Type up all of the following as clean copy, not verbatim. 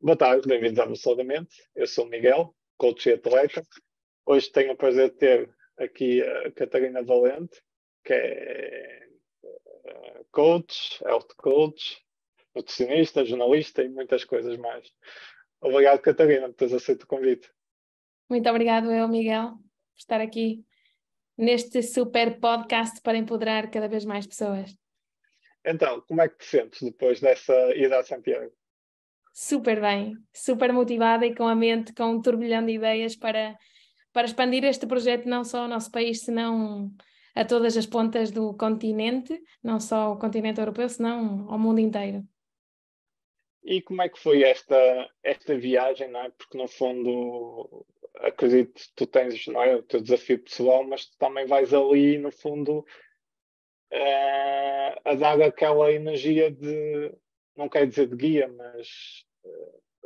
Boa tarde, bem-vindos ao Absolutamente. Eu sou o Miguel, coach e atleta. Hoje tenho o prazer de ter aqui a Catarina Valente, que é coach, health coach, nutricionista, jornalista e muitas coisas mais. Obrigado, Catarina, por teres aceito o convite. Muito obrigado, Miguel, por estar aqui neste super podcast para empoderar cada vez mais pessoas. Então, como é que te sentes depois dessa ida a Santiago? Super bem, super motivada e com a mente, com um turbilhão de ideias para expandir este projeto não só ao nosso país, senão a todas as pontas do continente, não só ao continente europeu, senão ao mundo inteiro. E como é que foi esta viagem, não é? Porque no fundo, acredito que tu tens, não é, o teu desafio pessoal, mas tu também vais ali, no fundo, a dar aquela energia de, não quero dizer de guia, mas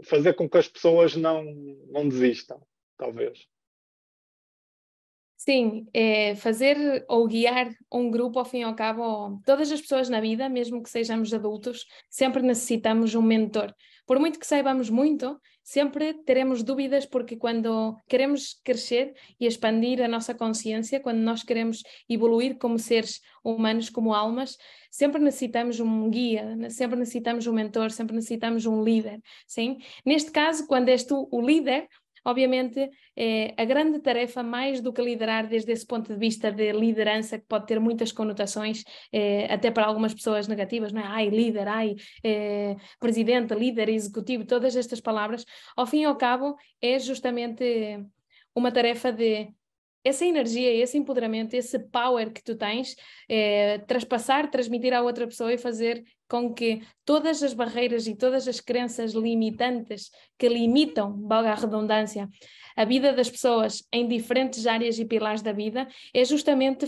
fazer com que as pessoas não desistam, talvez. Sim, é fazer ou guiar um grupo, ao fim e ao cabo, todas as pessoas na vida, mesmo que sejamos adultos, sempre necessitamos um mentor. Por muito que saibamos muito, sempre teremos dúvidas, porque quando queremos crescer e expandir a nossa consciência, quando nós queremos evoluir como seres humanos, como almas, sempre necessitamos um guia, sempre necessitamos um mentor, sempre necessitamos um líder, sim? Neste caso, quando és tu o líder, obviamente, a grande tarefa, mais do que liderar desde esse ponto de vista de liderança, que pode ter muitas conotações, até para algumas pessoas negativas, não é? Ai, líder, ai, presidente, líder, executivo, todas estas palavras, ao fim e ao cabo, é justamente uma tarefa de essa energia, esse empoderamento, esse power que tu tens, traspassar, transmitir à outra pessoa e fazer com que todas as barreiras e todas as crenças limitantes que limitam, valga a redundância, a vida das pessoas em diferentes áreas e pilares da vida, é justamente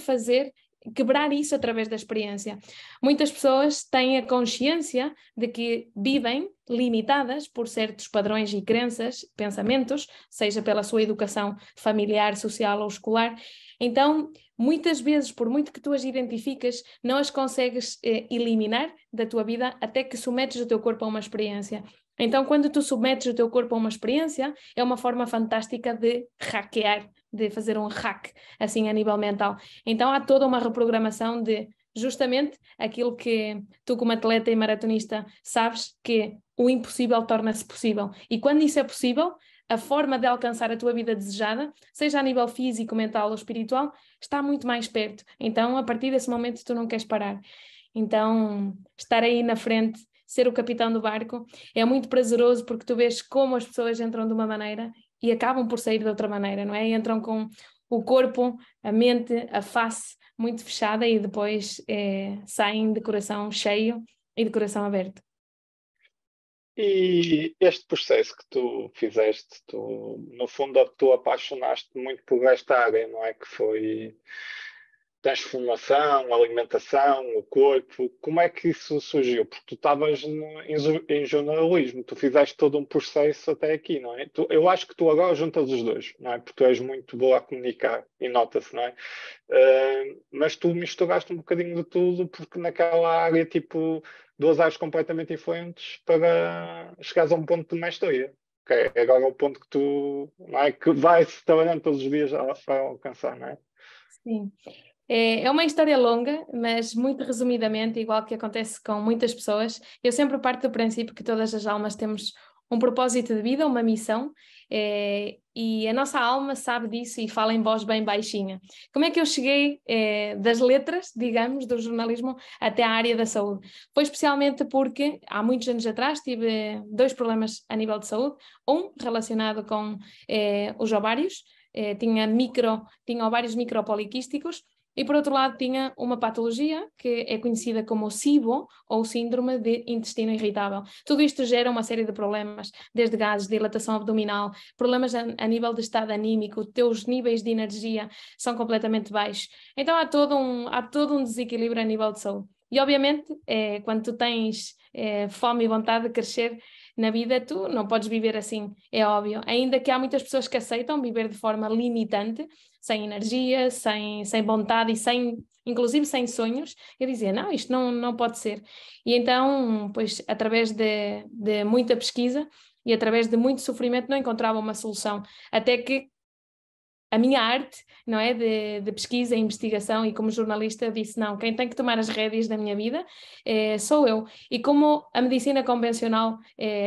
quebrar isso através da experiência. Muitas pessoas têm a consciência de que vivem limitadas por certos padrões e crenças, pensamentos, seja pela sua educação familiar, social ou escolar. Então, muitas vezes, por muito que tu as identificas, não as consegues eliminar da tua vida até que submetes o teu corpo a uma experiência. Então, quando tu submetes o teu corpo a uma experiência, é uma forma fantástica de hackear, de fazer um hack, assim, a nível mental. Então, há toda uma reprogramação de justamente aquilo que tu, como atleta e maratonista, sabes, que o impossível torna-se possível. E quando isso é possível, a forma de alcançar a tua vida desejada, seja a nível físico, mental ou espiritual, está muito mais perto. Então, a partir desse momento, tu não queres parar. Então, estar aí na frente, ser o capitão do barco, é muito prazeroso, porque tu vês como as pessoas entram de uma maneira e acabam por sair de outra maneira, não é? Entram com o corpo, a mente, a face muito fechada e depois saem de coração cheio e de coração aberto. E este processo que tu fizeste, no fundo, tu apaixonaste muito por esta área, não é? Que foi transformação, alimentação, o corpo. Como é que isso surgiu? Porque tu estavas em jornalismo, tu fizeste todo um processo até aqui, não é? Eu acho que tu agora juntas os dois, não é? Porque tu és muito boa a comunicar e nota-se, não é? Mas tu misturaste um bocadinho de tudo, porque naquela área, tipo, duas áreas completamente diferentes para chegares a um ponto de maestria. Que é agora o ponto que tu, não é? Que vais trabalhando todos os dias para alcançar, não é? Sim. É uma história longa, mas muito resumidamente, igual que acontece com muitas pessoas, eu sempre parto do princípio que todas as almas temos um propósito de vida, uma missão, e a nossa alma sabe disso e fala em voz bem baixinha. Como é que eu cheguei das letras, digamos, do jornalismo até à área da saúde? Foi especialmente porque há muitos anos atrás tive dois problemas a nível de saúde, um relacionado com os ovários, tinha ovários micropoliquísticos, e por outro lado tinha uma patologia que é conhecida como SIBO, ou síndrome de intestino irritável. Tudo isto gera uma série de problemas, desde gases, dilatação abdominal, problemas a nível de estado anímico, teus níveis de energia são completamente baixos. Então há todo um desequilíbrio a nível de saúde. E obviamente, quando tu tens fome e vontade de crescer, na vida tu não podes viver assim, é óbvio. Ainda que há muitas pessoas que aceitam viver de forma limitante, sem energia, sem vontade e inclusive sem sonhos, eu dizia, não, isto não pode ser. E então, pois, através de muita pesquisa e através de muito sofrimento não encontrava uma solução, até que a minha arte, não é, de pesquisa e investigação, e como jornalista eu disse, não, quem tem que tomar as rédeas da minha vida sou eu. E como a medicina convencional,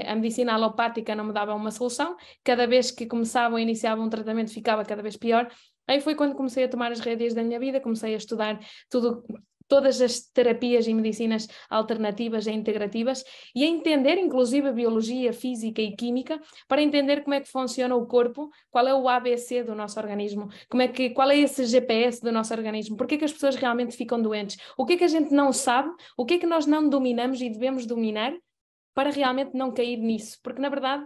a medicina alopática não me dava uma solução, cada vez que começava ou iniciava um tratamento ficava cada vez pior. Aí foi quando comecei a tomar as rédeas da minha vida, comecei a estudar todas as terapias e medicinas alternativas e integrativas e a entender inclusive a biologia, física e química para entender como é que funciona o corpo, qual é o ABC do nosso organismo, qual é esse GPS do nosso organismo, porque é que as pessoas realmente ficam doentes, o que é que a gente não sabe, o que é que nós não dominamos e devemos dominar para realmente não cair nisso, porque na verdade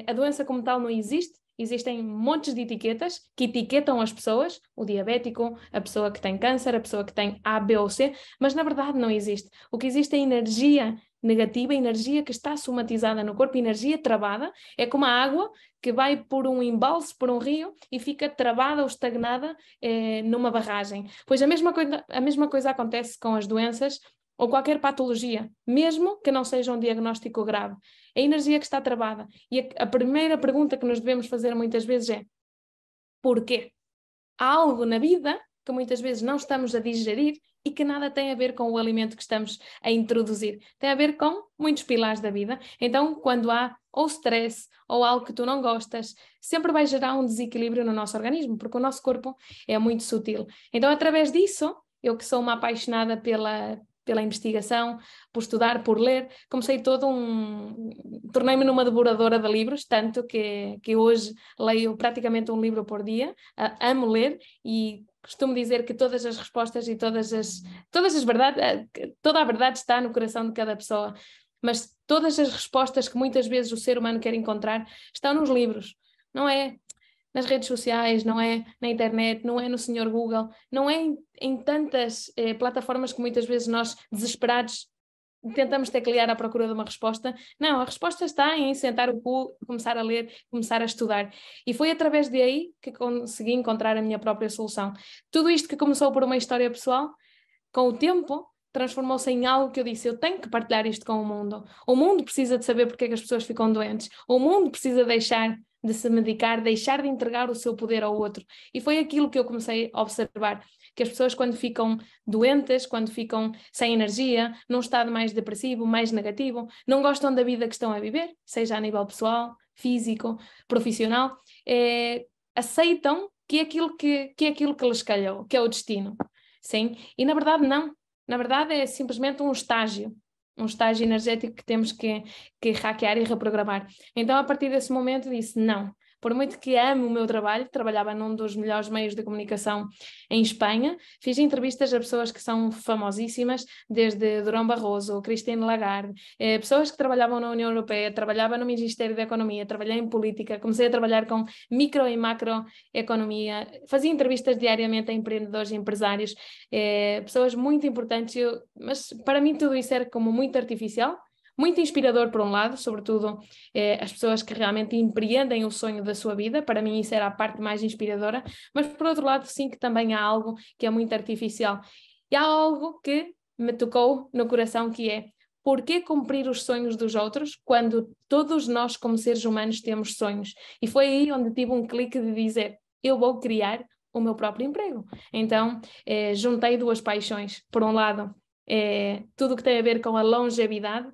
a doença como tal não existe. Existem montes de etiquetas que etiquetam as pessoas, o diabético, a pessoa que tem câncer, a pessoa que tem A, B ou C, mas na verdade não existe. O que existe é energia negativa, energia que está somatizada no corpo, energia travada, é como a água que vai por um embalse, por um rio e fica travada ou estagnada numa barragem. Pois a mesma coisa acontece com as doenças ou qualquer patologia, mesmo que não seja um diagnóstico grave. A energia que está travada. E a primeira pergunta que nos devemos fazer muitas vezes é: porquê? Há algo na vida que muitas vezes não estamos a digerir e que nada tem a ver com o alimento que estamos a introduzir. Tem a ver com muitos pilares da vida. Então, quando há ou stress ou algo que tu não gostas, sempre vai gerar um desequilíbrio no nosso organismo, porque o nosso corpo é muito sutil. Então, através disso, eu que sou uma apaixonada pela investigação, por estudar, por ler, tornei-me numa devoradora de livros, tanto que hoje leio praticamente um livro por dia, amo ler e costumo dizer que todas as respostas e todas as verdades, toda a verdade está no coração de cada pessoa, mas todas as respostas que muitas vezes o ser humano quer encontrar estão nos livros, não é nas redes sociais, não é na internet, não é no Senhor Google, não é em tantas plataformas que muitas vezes nós, desesperados, tentamos teclear à procura de uma resposta. Não, a resposta está em sentar o cu, começar a ler, começar a estudar. E foi através de aí que consegui encontrar a minha própria solução. Tudo isto que começou por uma história pessoal, com o tempo transformou-se em algo que eu disse, eu tenho que partilhar isto com o mundo. O mundo precisa de saber porque é que as pessoas ficam doentes. O mundo precisa deixar de se medicar, deixar de entregar o seu poder ao outro. E foi aquilo que eu comecei a observar, que as pessoas quando ficam doentes, quando ficam sem energia, num estado mais depressivo, mais negativo, não gostam da vida que estão a viver, seja a nível pessoal, físico, profissional, aceitam que é aquilo que lhes calhou, que é o destino. Sim, e na verdade não. Na verdade é simplesmente um estágio energético que temos que hackear e reprogramar. Então, a partir desse momento, disse não. Por muito que ame o meu trabalho, trabalhava num dos melhores meios de comunicação em Espanha, fiz entrevistas a pessoas que são famosíssimas, desde Durão Barroso, Christine Lagarde, pessoas que trabalhavam na União Europeia, trabalhava no Ministério da Economia, trabalhei em política, comecei a trabalhar com micro e macroeconomia, fazia entrevistas diariamente a empreendedores e empresários, pessoas muito importantes, mas para mim tudo isso era como muito artificial, muito inspirador por um lado, sobretudo as pessoas que realmente empreendem o sonho da sua vida, para mim isso era a parte mais inspiradora, mas por outro lado sim que também há algo que é muito artificial. E há algo que me tocou no coração que é: por que cumprir os sonhos dos outros quando todos nós como seres humanos temos sonhos? E foi aí onde tive um clique de dizer, eu vou criar o meu próprio emprego. Então juntei duas paixões, por um lado tudo o que tem a ver com a longevidade,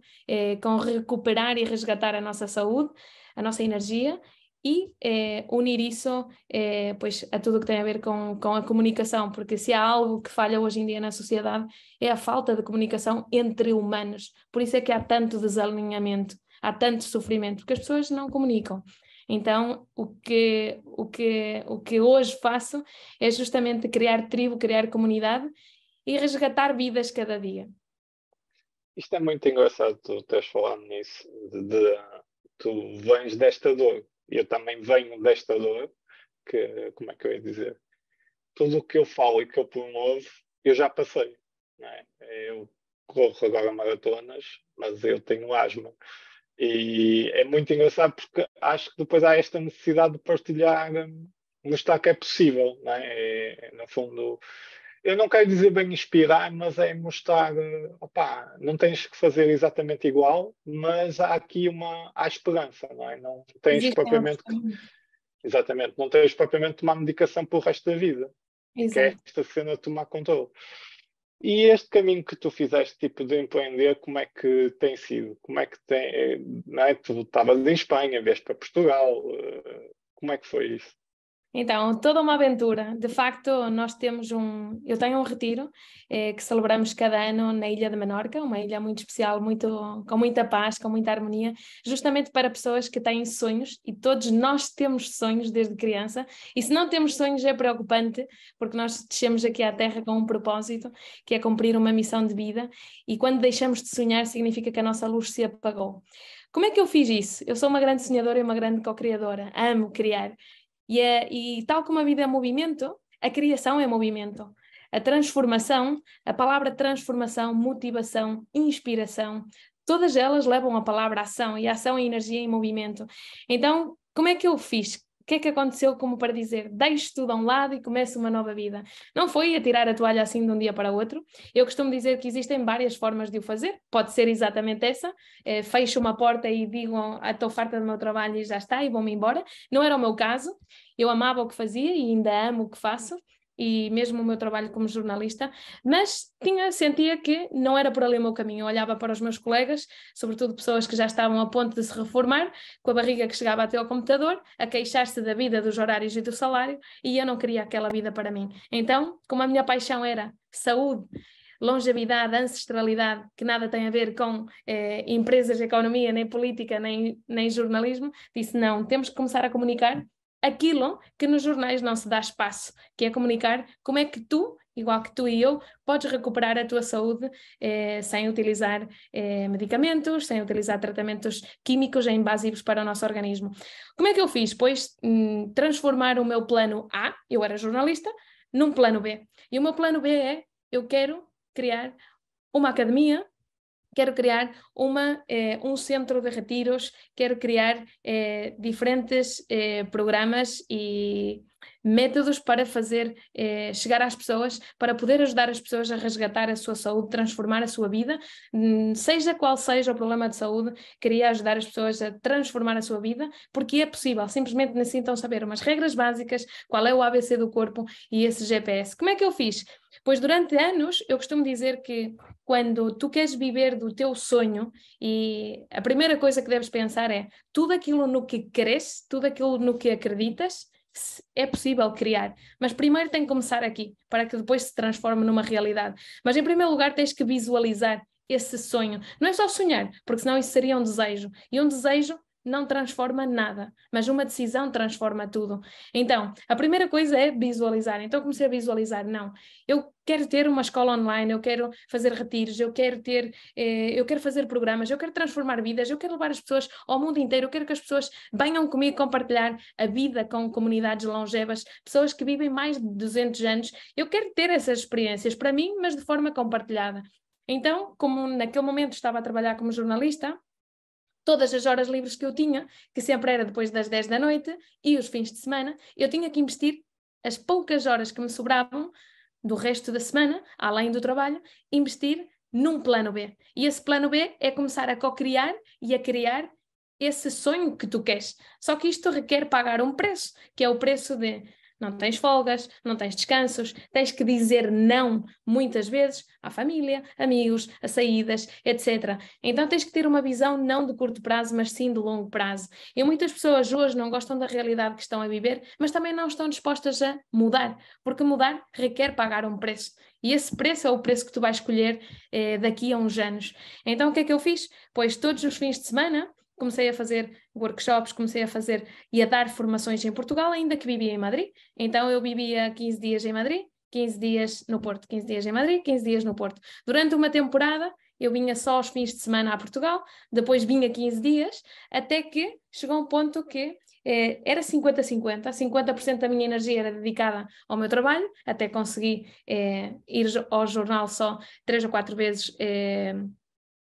com recuperar e resgatar a nossa saúde, a nossa energia e unir isso pois, a tudo o que tem a ver com a comunicação, porque se há algo que falha hoje em dia na sociedade é a falta de comunicação entre humanos. Por isso é que há tanto desalinhamento, há tanto sofrimento, porque as pessoas não comunicam. Então, o que hoje faço é justamente criar tribo, criar comunidade e resgatar vidas cada dia. Isto é muito engraçado tu teres falado nisso, tu vens desta dor, e eu também venho desta dor, que, como é que eu ia dizer? Tudo o que eu falo e que eu promovo, eu já passei, não é? Eu corro agora maratonas, mas eu tenho asma. E é muito engraçado porque acho que depois há esta necessidade de partilhar, mostrar que é possível, não é? No fundo, eu não quero dizer bem inspirar, mas é mostrar, opá, não tens que fazer exatamente igual, mas há aqui há esperança, não é? Não tens Existem outros propriamente, caminhos. exatamente, não tens propriamente de tomar medicação para o resto da vida, que é Exato. esta cena de tomar controle. E este caminho que tu fizeste, tipo, de empreender, como é que tem sido? Como é que tem, não é? Tu estavas em Espanha, vieste para Portugal, como é que foi isso? Então, toda uma aventura. De facto, eu tenho um retiro que celebramos cada ano na Ilha de Menorca, uma ilha muito especial, com muita paz, com muita harmonia, justamente para pessoas que têm sonhos, e todos nós temos sonhos desde criança, e se não temos sonhos é preocupante, porque nós descemos aqui à Terra com um propósito, que é cumprir uma missão de vida, e quando deixamos de sonhar significa que a nossa luz se apagou. Como é que eu fiz isso? Eu sou uma grande sonhadora e uma grande co-criadora, amo criar. E tal como a vida é movimento, a criação é movimento. A transformação, a palavra transformação, motivação, inspiração, todas elas levam a palavra ação, e a ação é energia em movimento. Então, como é que eu fiz? O que é que aconteceu como para dizer, deixo tudo a um lado e começo uma nova vida? Não foi a tirar a toalha assim de um dia para o outro. Eu costumo dizer que existem várias formas de o fazer. Pode ser exatamente essa. Fecho uma porta e digo, estou farta do meu trabalho e já está, e vou-me embora. Não era o meu caso. Eu amava o que fazia e ainda amo o que faço, e mesmo o meu trabalho como jornalista, mas sentia que não era por ali o meu caminho. Eu olhava para os meus colegas, sobretudo pessoas que já estavam a ponto de se reformar, com a barriga que chegava até ao computador, a queixar-se da vida, dos horários e do salário, e eu não queria aquela vida para mim. Então, como a minha paixão era saúde, longevidade, ancestralidade, que nada tem a ver com empresas, economia, nem política, nem jornalismo, disse não, temos que começar a comunicar aquilo que nos jornais não se dá espaço, que é comunicar como é que tu, igual que tu e eu, podes recuperar a tua saúde sem utilizar medicamentos, sem utilizar tratamentos químicos e invasivos para o nosso organismo. Como é que eu fiz? Pois transformar o meu plano A, eu era jornalista, num plano B. E o meu plano B é, eu quero criar uma academia, quero criar um centro de retiros, quero criar diferentes programas e métodos para fazer chegar às pessoas, para poder ajudar as pessoas a resgatar a sua saúde, transformar a sua vida, seja qual seja o problema de saúde, queria ajudar as pessoas a transformar a sua vida, porque é possível, simplesmente necessitam saber umas regras básicas, qual é o ABC do corpo e esse GPS. Como é que eu fiz? Pois durante anos eu costumo dizer que quando tu queres viver do teu sonho, e a primeira coisa que deves pensar é tudo aquilo no que queres, tudo aquilo no que acreditas, é possível criar, mas primeiro tem que começar aqui, para que depois se transforme numa realidade. Mas em primeiro lugar tens que visualizar esse sonho. Não é só sonhar, porque senão isso seria um desejo, e um desejo não transforma nada, mas uma decisão transforma tudo. Então, a primeira coisa é visualizar. Então comecei a visualizar, não, eu quero ter uma escola online, eu quero fazer retiros, eu quero fazer programas, eu quero transformar vidas, eu quero levar as pessoas ao mundo inteiro, eu quero que as pessoas venham comigo compartilhar a vida com comunidades longevas, pessoas que vivem mais de 200 anos. Eu quero ter essas experiências para mim, mas de forma compartilhada. Então, como naquele momento estava a trabalhar como jornalista, todas as horas livres que eu tinha, que sempre era depois das 10 da noite, e os fins de semana, eu tinha que investir as poucas horas que me sobravam do resto da semana, além do trabalho, investir num plano B. E esse plano B é começar a co-criar e a criar esse sonho que tu queres. Só que isto requer pagar um preço, que é o preço de não tens folgas, não tens descansos, tens que dizer não muitas vezes à família, amigos, a saídas, etc. Então tens que ter uma visão não de curto prazo, mas sim de longo prazo. E muitas pessoas hoje não gostam da realidade que estão a viver, mas também não estão dispostas a mudar, porque mudar requer pagar um preço. E esse preço é o preço que tu vais escolher daqui a uns anos. Então o que é que eu fiz? Pois todos os fins de semana comecei a fazer workshops, comecei a fazer e a dar formações em Portugal, ainda que vivia em Madrid. Então eu vivia 15 dias em Madrid, 15 dias no Porto, 15 dias em Madrid, 15 dias no Porto. Durante uma temporada eu vinha só aos fins de semana a Portugal, depois vinha 15 dias, até que chegou um ponto que era 50-50, 50% da minha energia era dedicada ao meu trabalho, até consegui ir ao jornal só 3 ou 4 vezes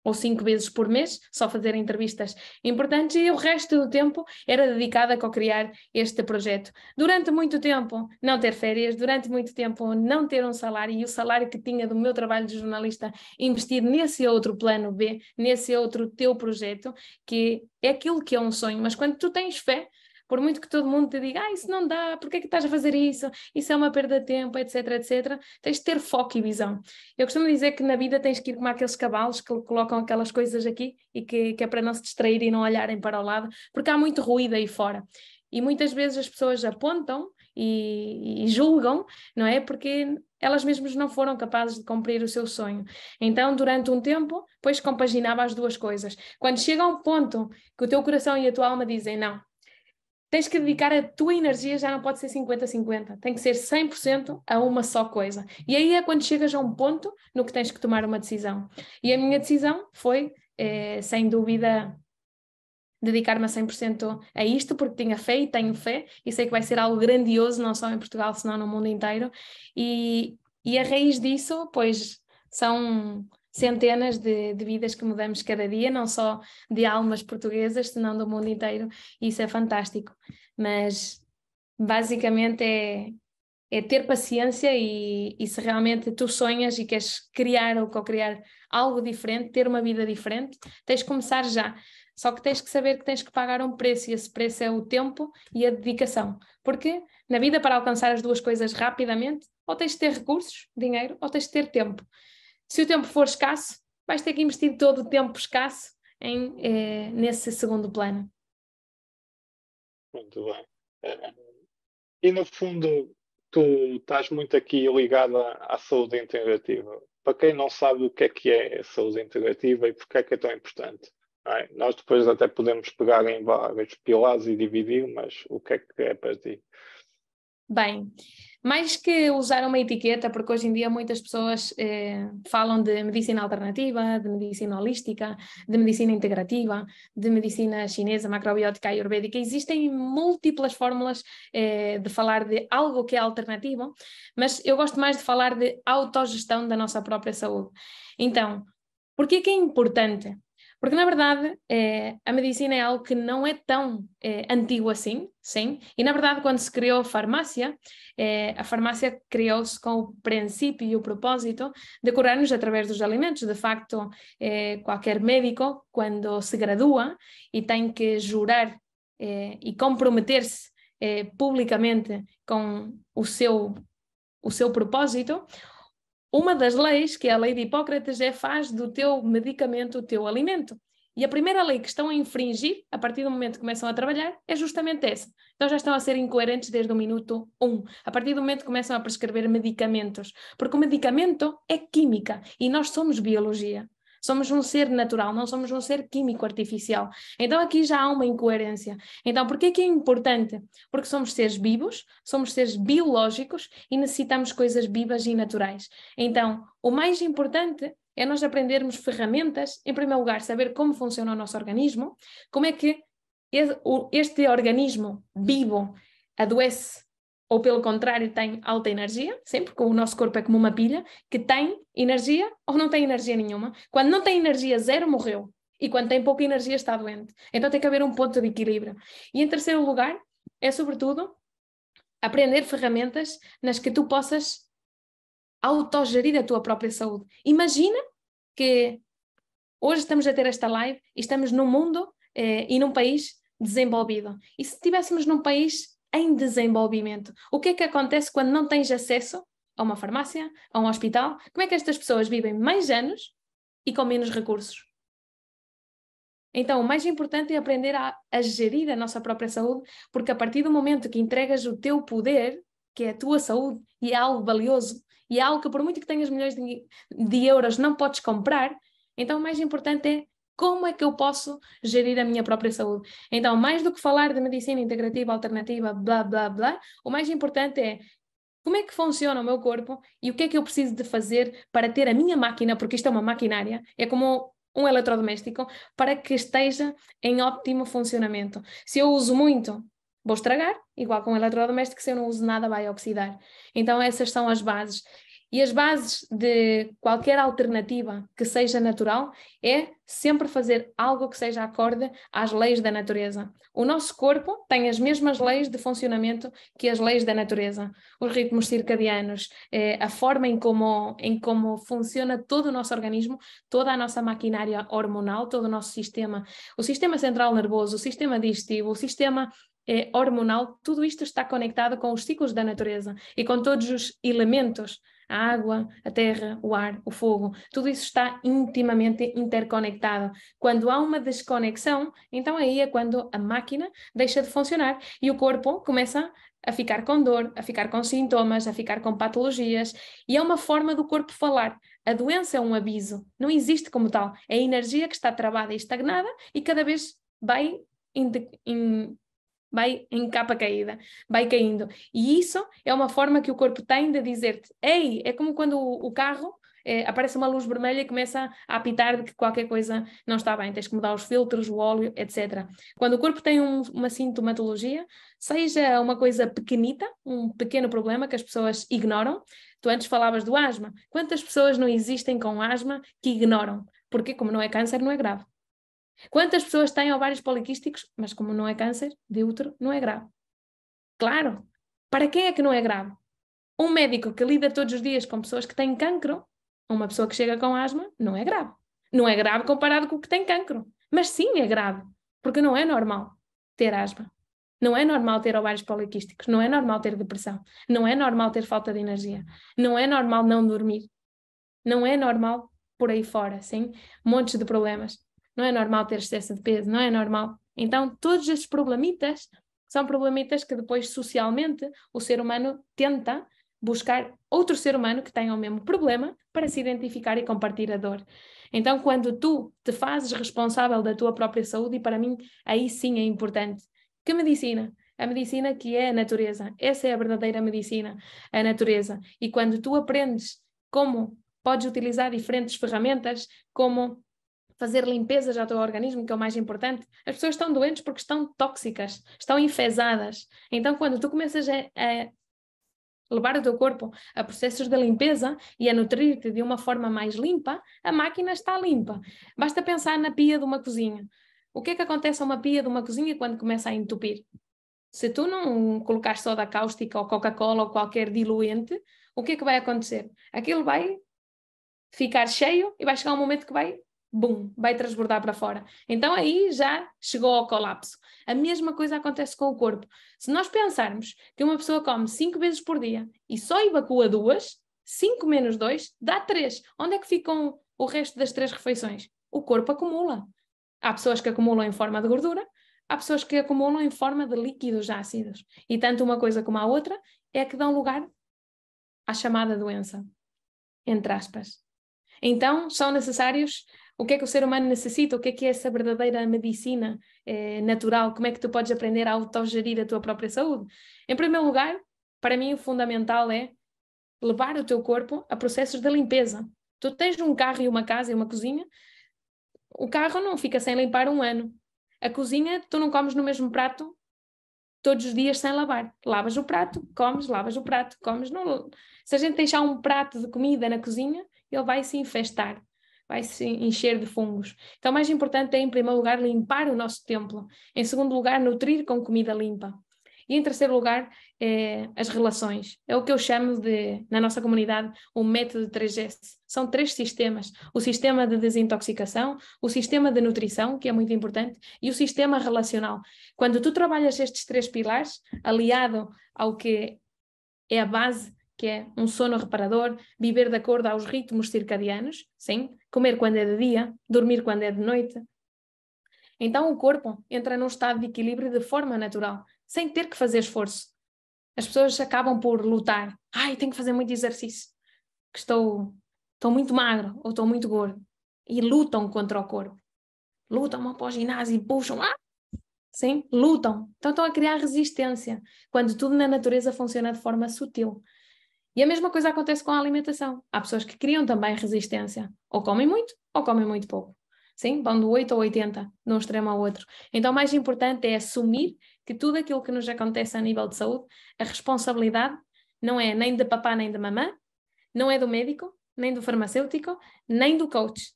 ou 5 vezes por mês, só fazer entrevistas importantes, e o resto do tempo era dedicado a co-criar este projeto. Durante muito tempo não ter férias, durante muito tempo não ter um salário, e o salário que tinha do meu trabalho de jornalista investir nesse outro plano B, nesse outro teu projeto, que é aquilo que é um sonho. Mas quando tu tens fé, por muito que todo mundo te diga, isso não dá, porque é que estás a fazer isso? Isso é uma perda de tempo, etc, etc. Tens de ter foco e visão. Eu costumo dizer que na vida tens que ir como aqueles cavalos que colocam aquelas coisas aqui e que é para não se distraírem e não olharem para o lado, porque há muito ruído aí fora. E muitas vezes as pessoas apontam e julgam, não é? Porque elas mesmas não foram capazes de cumprir o seu sonho. Então, durante um tempo, depois compaginava as duas coisas. Quando chega a um ponto que o teu coração e a tua alma dizem, não, tens que dedicar a tua energia, já não pode ser 50-50, tem que ser 100% a uma só coisa. E aí é quando chegas a um ponto no que tens que tomar uma decisão. E a minha decisão foi, sem dúvida, dedicar-me a 100% a isto, porque tinha fé e tenho fé, e sei que vai ser algo grandioso, não só em Portugal, senão no mundo inteiro. E a raiz disso, pois, são centenas de vidas que mudamos cada dia, não só de almas portuguesas, senão do mundo inteiro, e isso é fantástico. Mas, basicamente, é ter paciência e se realmente tu sonhas e queres criar ou co-criar algo diferente, ter uma vida diferente, tens que começar já. Só que tens que saber que tens que pagar um preço, e esse preço é o tempo e a dedicação. Porque na vida, para alcançar as duas coisas rapidamente, ou tens de ter recursos, dinheiro, ou tens de ter tempo. Se o tempo for escasso, vais ter que investir todo o tempo escasso nesse segundo plano. Muito bem. E no fundo, tu estás muito aqui ligada à saúde integrativa. Para quem não sabe o que é a saúde integrativa e porque é que é tão importante, não é? Nós depois até podemos pegar em vários pilares e dividir, mas o que é para ti? Bem, mais que usar uma etiqueta, porque hoje em dia muitas pessoas falam de medicina alternativa, de medicina holística, de medicina integrativa, de medicina chinesa, macrobiótica, ayurvédica. Existem múltiplas fórmulas de falar de algo que é alternativo, mas eu gosto mais de falar de autogestão da nossa própria saúde. Então, por que é importante? Porque, na verdade, a medicina é algo que não é tão antigo assim, sim? E, na verdade, quando se criou a farmácia criou-se com o princípio e o propósito de curar-nos através dos alimentos. De facto, qualquer médico, quando se gradua e tem que jurar e comprometer-se publicamente com o seu propósito, uma das leis, que é a lei de Hipócrates, faz do teu medicamento o teu alimento. E a primeira lei que estão a infringir, a partir do momento que começam a trabalhar, é justamente essa. Então já estão a ser incoerentes desde o minuto 1. A partir do momento que começam a prescrever medicamentos. Porque o medicamento é química e nós somos biologia. Somos um ser natural, não somos um ser químico artificial. Então aqui já há uma incoerência. Então por que é importante? Porque somos seres vivos, somos seres biológicos e necessitamos coisas vivas e naturais. Então o mais importante é nós aprendermos ferramentas, em primeiro lugar, saber como funciona o nosso organismo, como é que este organismo vivo adoece ou pelo contrário tem alta energia, sempre, porque o nosso corpo é como uma pilha, que tem energia ou não tem energia nenhuma. Quando não tem energia zero, morreu. E quando tem pouca energia, está doente. Então tem que haver um ponto de equilíbrio. E em terceiro lugar, é sobretudo aprender ferramentas nas que tu possas autogerir a tua própria saúde. Imagina que hoje estamos a ter esta live e estamos num mundo e num país desenvolvido. E se estivéssemos num país em desenvolvimento, o que é que acontece quando não tens acesso a uma farmácia, a um hospital? Como é que estas pessoas vivem mais anos e com menos recursos? Então, o mais importante é aprender a gerir a nossa própria saúde, porque a partir do momento que entregas o teu poder, que é a tua saúde, e é algo valioso, e é algo que por muito que tenhas milhões de euros não podes comprar, então o mais importante é como é que eu posso gerir a minha própria saúde. Então, mais do que falar de medicina integrativa, alternativa, blá, blá, blá, o mais importante é como é que funciona o meu corpo e o que é que eu preciso de fazer para ter a minha máquina, porque isto é uma maquinária, é como um eletrodoméstico, para que esteja em ótimo funcionamento. Se eu uso muito, vou estragar, igual com um eletrodoméstico, se eu não uso nada, vai oxidar. Então essas são as bases. E as bases de qualquer alternativa que seja natural é sempre fazer algo que seja acorde às leis da natureza. O nosso corpo tem as mesmas leis de funcionamento que as leis da natureza. Os ritmos circadianos, a forma em como funciona todo o nosso organismo, toda a nossa maquinária hormonal, todo o nosso sistema, o sistema central nervoso, o sistema digestivo, o sistema hormonal, tudo isto está conectado com os ciclos da natureza e com todos os elementos, a água, a terra, o ar, o fogo, tudo isso está intimamente interconectado. Quando há uma desconexão, então aí é quando a máquina deixa de funcionar e o corpo começa a ficar com dor, a ficar com sintomas, a ficar com patologias, e é uma forma do corpo falar. A doença é um aviso, não existe como tal, é a energia que está travada e estagnada e cada vez vai em capa caída, vai caindo. E isso é uma forma que o corpo tem de dizer-te, ei, é como quando o carro aparece uma luz vermelha e começa a apitar de que qualquer coisa não está bem, tens que mudar os filtros, o óleo, etc. Quando o corpo tem uma sintomatologia, seja uma coisa pequenita, um pequeno problema que as pessoas ignoram, tu antes falavas do asma, quantas pessoas não existem com asma que ignoram? Porque como não é câncer, não é grave. Quantas pessoas têm ovários poliquísticos, mas como não é câncer de útero, não é grave? Claro, para quem é que não é grave? Um médico que lida todos os dias com pessoas que têm cancro, uma pessoa que chega com asma, não é grave. Não é grave comparado com o que tem cancro, mas sim é grave, porque não é normal ter asma. Não é normal ter ovários poliquísticos, não é normal ter depressão, não é normal ter falta de energia, não é normal não dormir, não é normal por aí fora, sim? Montes de problemas. Não é normal ter excesso de peso, não é normal. Então, todos estes problemitas são problemitas que depois, socialmente, o ser humano tenta buscar outro ser humano que tenha o mesmo problema para se identificar e compartilhar a dor. Então, quando tu te fazes responsável da tua própria saúde, e para mim, aí sim é importante. Que medicina? A medicina que é a natureza. Essa é a verdadeira medicina, a natureza. E quando tu aprendes como podes utilizar diferentes ferramentas, como fazer limpezas ao teu organismo, que é o mais importante. As pessoas estão doentes porque estão tóxicas, estão enfesadas. Então, quando tu começas a levar o teu corpo a processos de limpeza e a nutrir-te de uma forma mais limpa, a máquina está limpa. Basta pensar na pia de uma cozinha. O que é que acontece a uma pia de uma cozinha quando começa a entupir? Se tu não colocares soda cáustica ou Coca-Cola ou qualquer diluente, o que é que vai acontecer? Aquilo vai ficar cheio e vai chegar um momento que vai transbordar para fora. Então aí já chegou ao colapso. A mesma coisa acontece com o corpo. Se nós pensarmos que uma pessoa come 5 vezes por dia e só evacua 2, 5 menos 2 dá 3. Onde é que ficam o resto das 3 refeições? O corpo acumula. Há pessoas que acumulam em forma de gordura, há pessoas que acumulam em forma de líquidos ácidos. E tanto uma coisa como a outra é que dão lugar à chamada doença. Entre aspas. Então, são necessários. O que é que o ser humano necessita? O que é essa verdadeira medicina natural? Como é que tu podes aprender a autogerir a tua própria saúde? Em primeiro lugar, para mim o fundamental é levar o teu corpo a processos de limpeza. Tu tens um carro e uma casa e uma cozinha, o carro não fica sem limpar um ano. A cozinha, tu não comes no mesmo prato todos os dias sem lavar. Lavas o prato, comes, lavas o prato, comes. Não... Se a gente deixar um prato de comida na cozinha, ele vai se infestar, vai se encher de fungos. Então, o mais importante é, em primeiro lugar, limpar o nosso templo. Em segundo lugar, nutrir com comida limpa. E em terceiro lugar, as relações. É o que eu chamo de, na nossa comunidade, o método 3S. São 3 sistemas. O sistema de desintoxicação, o sistema de nutrição, que é muito importante, e o sistema relacional. Quando tu trabalhas estes 3 pilares, aliado ao que é a base, que é um sono reparador, viver de acordo aos ritmos circadianos, sim, comer quando é de dia, dormir quando é de noite. Então o corpo entra num estado de equilíbrio de forma natural, sem ter que fazer esforço. As pessoas acabam por lutar. Ai, tenho que fazer muito exercício, que estou muito magro ou estou muito gordo. E lutam contra o corpo. Lutam, vão para o ginásio e puxam. Sim, lutam. Então estão a criar resistência, quando tudo na natureza funciona de forma sutil. E a mesma coisa acontece com a alimentação. Há pessoas que criam também resistência. Ou comem muito pouco. Sim, vão do 8 ao 80, de um extremo ao outro. Então o mais importante é assumir que tudo aquilo que nos acontece a nível de saúde, a responsabilidade não é nem de papá nem de mamã, não é do médico, nem do farmacêutico, nem do coach.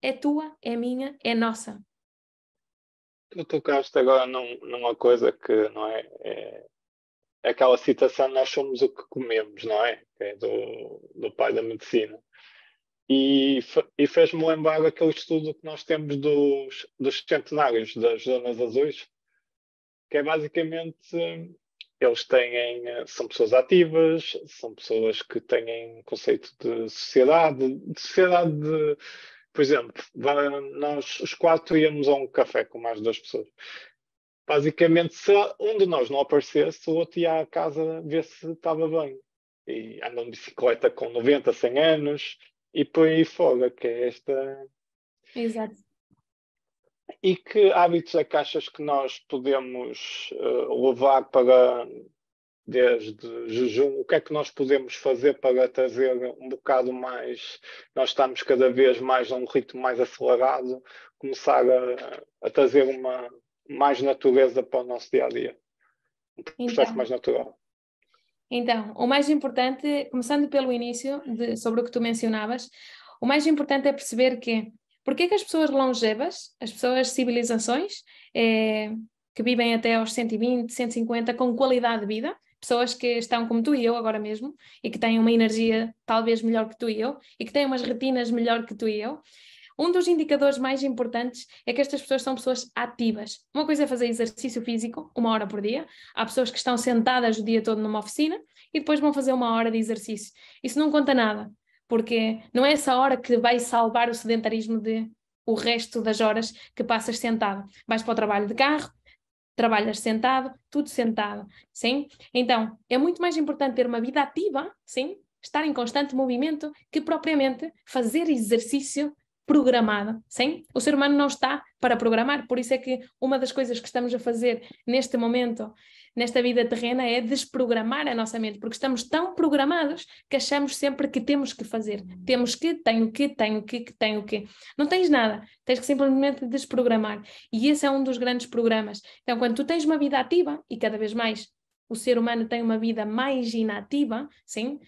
É tua, é minha, é nossa. Tu tocaste agora numa coisa que não é aquela citação: nós somos o que comemos, não é? Que é do pai da medicina. E fez-me lembrar aquele estudo que nós temos dos centenários das zonas azuis, que é basicamente, eles são pessoas ativas, são pessoas que têm conceito de sociedade por exemplo, nós os quatro íamos a um café com mais duas pessoas. Basicamente, se um de nós não aparecesse, o outro ia à casa ver se estava bem. E andam de bicicleta com 90, 100 anos e por aí fora, que é esta. Exato. E que hábitos é que achas que nós podemos levar para, desde jejum? O que é que nós podemos fazer para trazer um bocado mais? Nós estamos cada vez mais a um ritmo mais acelerado, começar a trazer mais natureza para o nosso dia a dia, um processo mais natural. Então, o mais importante, começando pelo início, sobre o que tu mencionavas, o mais importante é perceber porque é que as pessoas longevas, as pessoas civilizações, que vivem até aos 120, 150, com qualidade de vida, pessoas que estão como tu e eu agora mesmo, e que têm uma energia talvez melhor que tu e eu, e que têm umas retinas melhor que tu e eu, um dos indicadores mais importantes é que estas pessoas são pessoas ativas. Uma coisa é fazer exercício físico, 1 hora por dia. Há pessoas que estão sentadas o dia todo numa oficina e depois vão fazer 1 hora de exercício. Isso não conta nada, porque não é essa hora que vai salvar o sedentarismo de o resto das horas que passas sentado. Vais para o trabalho de carro, trabalhas sentado, tudo sentado, sim? Então, é muito mais importante ter uma vida ativa, sim? Estar em constante movimento, que propriamente fazer exercício programada, sim? O ser humano não está para programar, por isso é que uma das coisas que estamos a fazer neste momento, nesta vida terrena, é desprogramar a nossa mente, porque estamos tão programados que achamos sempre que temos que fazer. Temos que, tenho que. Não tens nada, tens que simplesmente desprogramar. E esse é um dos grandes programas. Então, quando tu tens uma vida ativa, e cada vez mais o ser humano tem uma vida mais inativa, sim,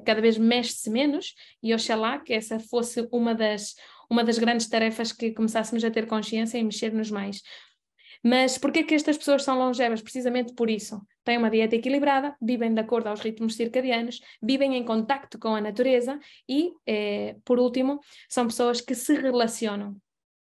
cada vez mexe-se menos, e oxalá que essa fosse uma das grandes tarefas que começássemos a ter consciência e mexer-nos mais. Mas porquê que estas pessoas são longevas? Precisamente por isso. Têm uma dieta equilibrada, vivem de acordo aos ritmos circadianos, vivem em contacto com a natureza e, por último, são pessoas que se relacionam.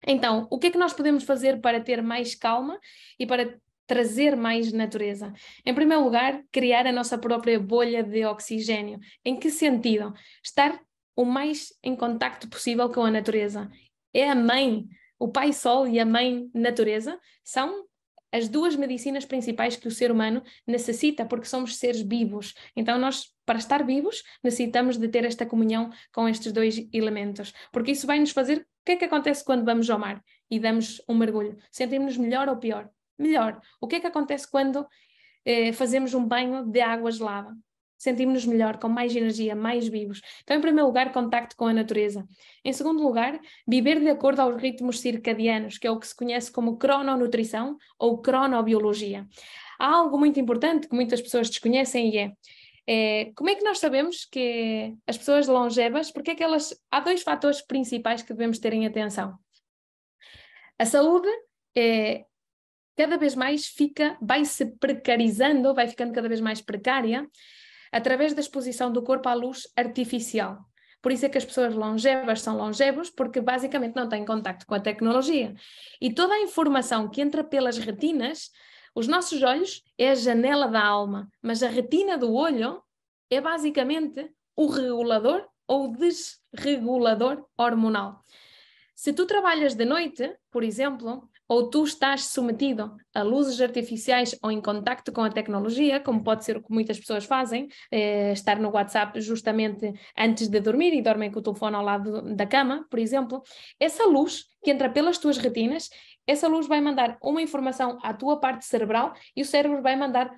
Então, o que é que nós podemos fazer para ter mais calma e para trazer mais natureza? Em primeiro lugar, criar a nossa própria bolha de oxigênio. Em que sentido? Estar o mais em contacto possível com a natureza. É a mãe, o pai sol e a mãe natureza são as duas medicinas principais que o ser humano necessita, porque somos seres vivos. Então nós, para estar vivos, necessitamos de ter esta comunhão com estes dois elementos, porque isso vai nos fazer... O que é que acontece quando vamos ao mar e damos um mergulho? Sentimos-nos melhor ou pior? Melhor. O que é que acontece quando fazemos um banho de água gelada? Sentimos-nos melhor, com mais energia, mais vivos. Então, em primeiro lugar, contacto com a natureza. Em segundo lugar, viver de acordo aos ritmos circadianos, que é o que se conhece como crononutrição ou cronobiologia. Há algo muito importante que muitas pessoas desconhecem e como é que nós sabemos que as pessoas longevas, porque é que há 2 fatores principais que devemos ter em atenção. A saúde cada vez mais vai se precarizando, vai ficando cada vez mais precária, através da exposição do corpo à luz artificial. Por isso é que as pessoas longevas são longevos, porque basicamente não têm contacto com a tecnologia. E toda a informação que entra pelas retinas, os nossos olhos é a janela da alma, mas a retina do olho é basicamente o regulador ou desregulador hormonal. Se tu trabalhas de noite, por exemplo, ou tu estás submetido a luzes artificiais ou em contacto com a tecnologia, como pode ser o que muitas pessoas fazem, estar no WhatsApp justamente antes de dormir e dormem com o telefone ao lado da cama, por exemplo, essa luz que entra pelas tuas retinas, essa luz vai mandar uma informação à tua parte cerebral e o cérebro vai mandar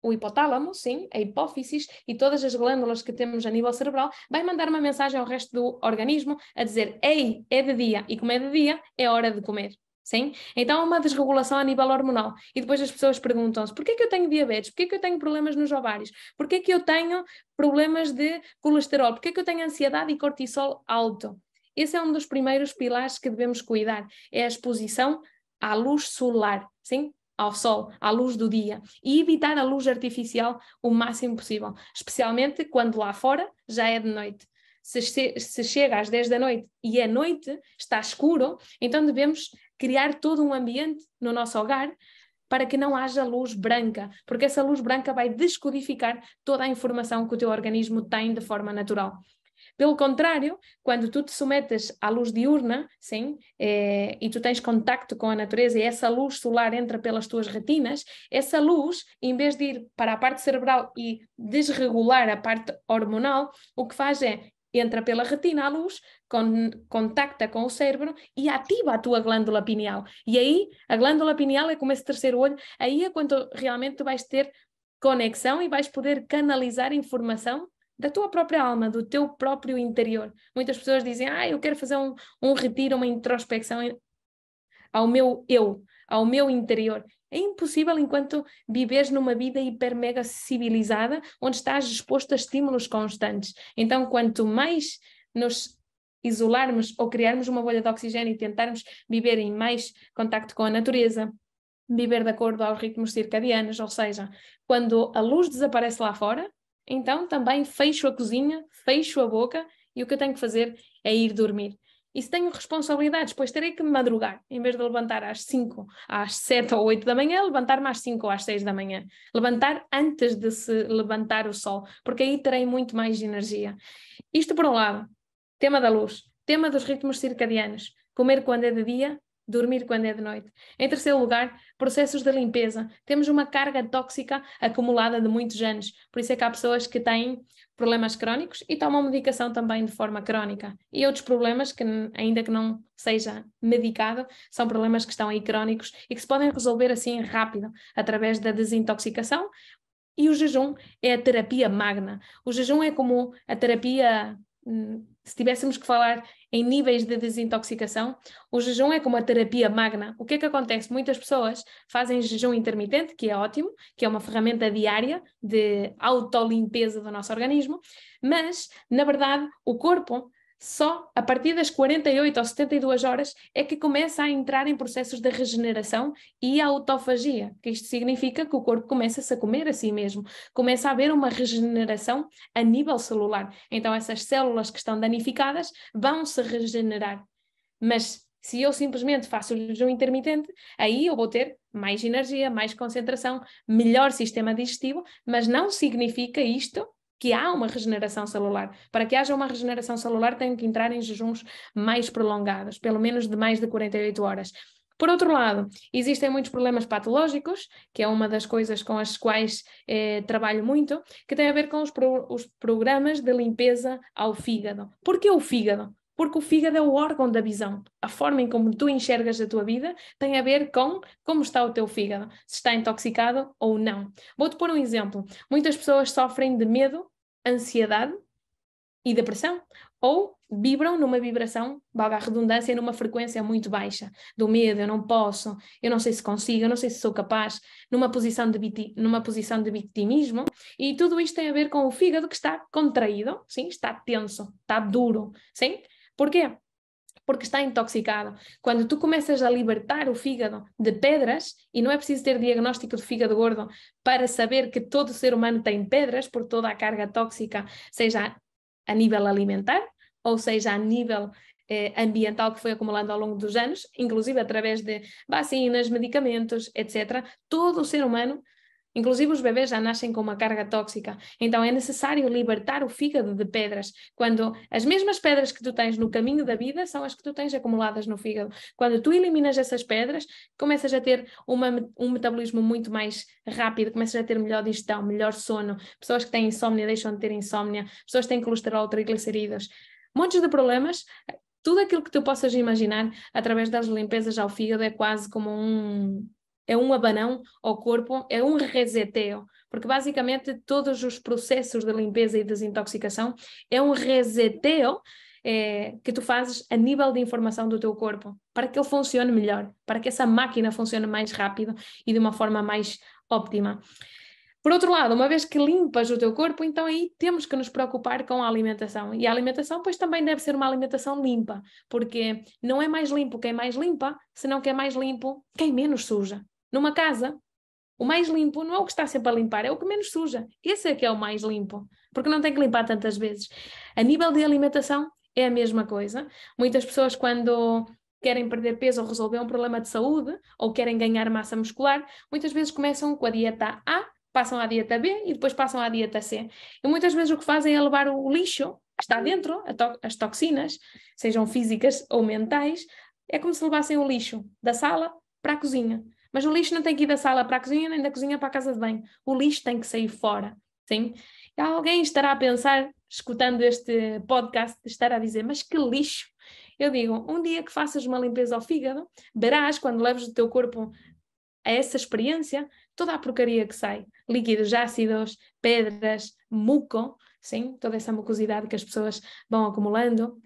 o hipotálamo, sim, a hipófisis e todas as glândulas que temos a nível cerebral, vai mandar uma mensagem ao resto do organismo a dizer: ei, é de dia, e como é de dia, é hora de comer. Sim? Então, há uma desregulação a nível hormonal. E depois as pessoas perguntam-se, porquê que eu tenho diabetes? Porquê que eu tenho problemas nos ovários? Porquê que eu tenho problemas de colesterol? Porquê que eu tenho ansiedade e cortisol alto? Esse é um dos primeiros pilares que devemos cuidar. É a exposição à luz solar, sim? Ao sol, à luz do dia. E evitar a luz artificial o máximo possível. Especialmente quando lá fora já é de noite. Se chega às 10 da noite e é noite, está escuro, então devemos criar todo um ambiente no nosso hogar para que não haja luz branca, porque essa luz branca vai descodificar toda a informação que o teu organismo tem de forma natural. Pelo contrário, quando tu te sometes à luz diurna, sim, e tu tens contacto com a natureza e essa luz solar entra pelas tuas retinas, essa luz, em vez de ir para a parte cerebral e desregular a parte hormonal, o que faz é entra pela retina a luz, contacta com o cérebro e ativa a tua glândula pineal. E aí, a glândula pineal é como esse terceiro olho, aí é quando realmente tu vais ter conexão e vais poder canalizar informação da tua própria alma, do teu próprio interior. Muitas pessoas dizem, eu quero fazer um retiro, uma introspecção ao meu eu, ao meu interior. É impossível enquanto vives numa vida hiper mega civilizada, onde estás exposto a estímulos constantes. Então, quanto mais nos isolarmos ou criarmos uma bolha de oxigênio e tentarmos viver em mais contacto com a natureza, viver de acordo aos ritmos circadianos, ou seja, quando a luz desaparece lá fora, então também fecho a cozinha, fecho a boca e o que eu tenho que fazer é ir dormir. E se tenho responsabilidades, pois terei que me madrugar. Em vez de levantar às 5, às 7 ou 8 da manhã, levantar-me às 5 ou às 6 da manhã. Levantar antes de se levantar o sol, porque aí terei muito mais energia. Isto por um lado, tema da luz, tema dos ritmos circadianos, comer quando é de dia, dormir quando é de noite. Em terceiro lugar, processos de limpeza. Temos uma carga tóxica acumulada de muitos anos. Por isso é que há pessoas que têm problemas crónicos e tomam medicação também de forma crónica. E outros problemas que, ainda que não seja medicado, são problemas que estão aí crónicos e que se podem resolver assim rápido, através da desintoxicação. E o jejum é a terapia magna. O jejum é como a terapia... Se tivéssemos que falar em níveis de desintoxicação, o jejum é como a terapia magna. O que é que acontece? Muitas pessoas fazem jejum intermitente, que é ótimo, que é uma ferramenta diária de autolimpeza do nosso organismo, mas, na verdade, o corpo só a partir das 48 ou 72 horas é que começa a entrar em processos de regeneração e autofagia, que isto significa que o corpo começa-se a comer a si mesmo, começa a haver uma regeneração a nível celular. Então essas células que estão danificadas vão se regenerar. Mas se eu simplesmente faço o jejum intermitente, aí eu vou ter mais energia, mais concentração, melhor sistema digestivo, mas não significa isto que há uma regeneração celular. Para que haja uma regeneração celular, tem que entrar em jejuns mais prolongados, pelo menos de mais de 48 horas. Por outro lado, existem muitos problemas patológicos, que é uma das coisas com as quais trabalho muito, que tem a ver com os programas de limpeza ao fígado. Por que o fígado? Porque o fígado é o órgão da visão. A forma em como tu enxergas a tua vida tem a ver com como está o teu fígado, se está intoxicado ou não. Vou-te pôr um exemplo. Muitas pessoas sofrem de medo, ansiedade e depressão, ou vibram numa vibração, valga a redundância, numa frequência muito baixa, do medo, eu não posso, eu não sei se consigo, eu não sei se sou capaz, numa posição de vitimismo, e tudo isto tem a ver com o fígado que está contraído, sim, está tenso, está duro, sim? Porquê? Porque está intoxicado. Quando tu começas a libertar o fígado de pedras, e não é preciso ter diagnóstico de fígado gordo para saber que todo ser humano tem pedras por toda a carga tóxica, seja a nível alimentar, ou seja a nível ambiental que foi acumulando ao longo dos anos, inclusive através de vacinas, medicamentos, etc. Todo o ser humano, inclusive os bebês, já nascem com uma carga tóxica. Então é necessário libertar o fígado de pedras. Quando as mesmas pedras que tu tens no caminho da vida são as que tu tens acumuladas no fígado. Quando tu eliminas essas pedras, começas a ter um metabolismo muito mais rápido, começas a ter melhor digestão, melhor sono. Pessoas que têm insónia deixam de ter insónia. Pessoas que têm colesterol, triglicerídeos. Montes de problemas. Tudo aquilo que tu possas imaginar através das limpezas ao fígado é quase como um abanão ao corpo, é um reseteo, porque basicamente todos os processos de limpeza e desintoxicação é um reseteo que tu fazes a nível de informação do teu corpo, para que ele funcione melhor, para que essa máquina funcione mais rápido e de uma forma mais óptima. Por outro lado, uma vez que limpas o teu corpo, então aí temos que nos preocupar com a alimentação. E a alimentação, pois, também deve ser uma alimentação limpa, porque não é mais limpo quem mais limpa, senão que é mais limpo quem menos suja. Numa casa, o mais limpo não é o que está sempre a limpar, é o que menos suja. Esse é que é o mais limpo, porque não tem que limpar tantas vezes. A nível de alimentação, é a mesma coisa. Muitas pessoas, quando querem perder peso ou resolver um problema de saúde, ou querem ganhar massa muscular, muitas vezes começam com a dieta A, passam à dieta B e depois passam à dieta C. E muitas vezes o que fazem é levar o lixo que está dentro, as toxinas, sejam físicas ou mentais, é como se levassem o lixo da sala para a cozinha. Mas o lixo não tem que ir da sala para a cozinha, nem da cozinha para a casa de banho. O lixo tem que sair fora. Sim? E alguém estará a pensar, escutando este podcast, estará a dizer, mas que lixo! Eu digo, um dia que faças uma limpeza ao fígado, verás, quando leves o teu corpo a essa experiência, toda a porcaria que sai, líquidos ácidos, pedras, muco, sim, toda essa mucosidade que as pessoas vão acumulando,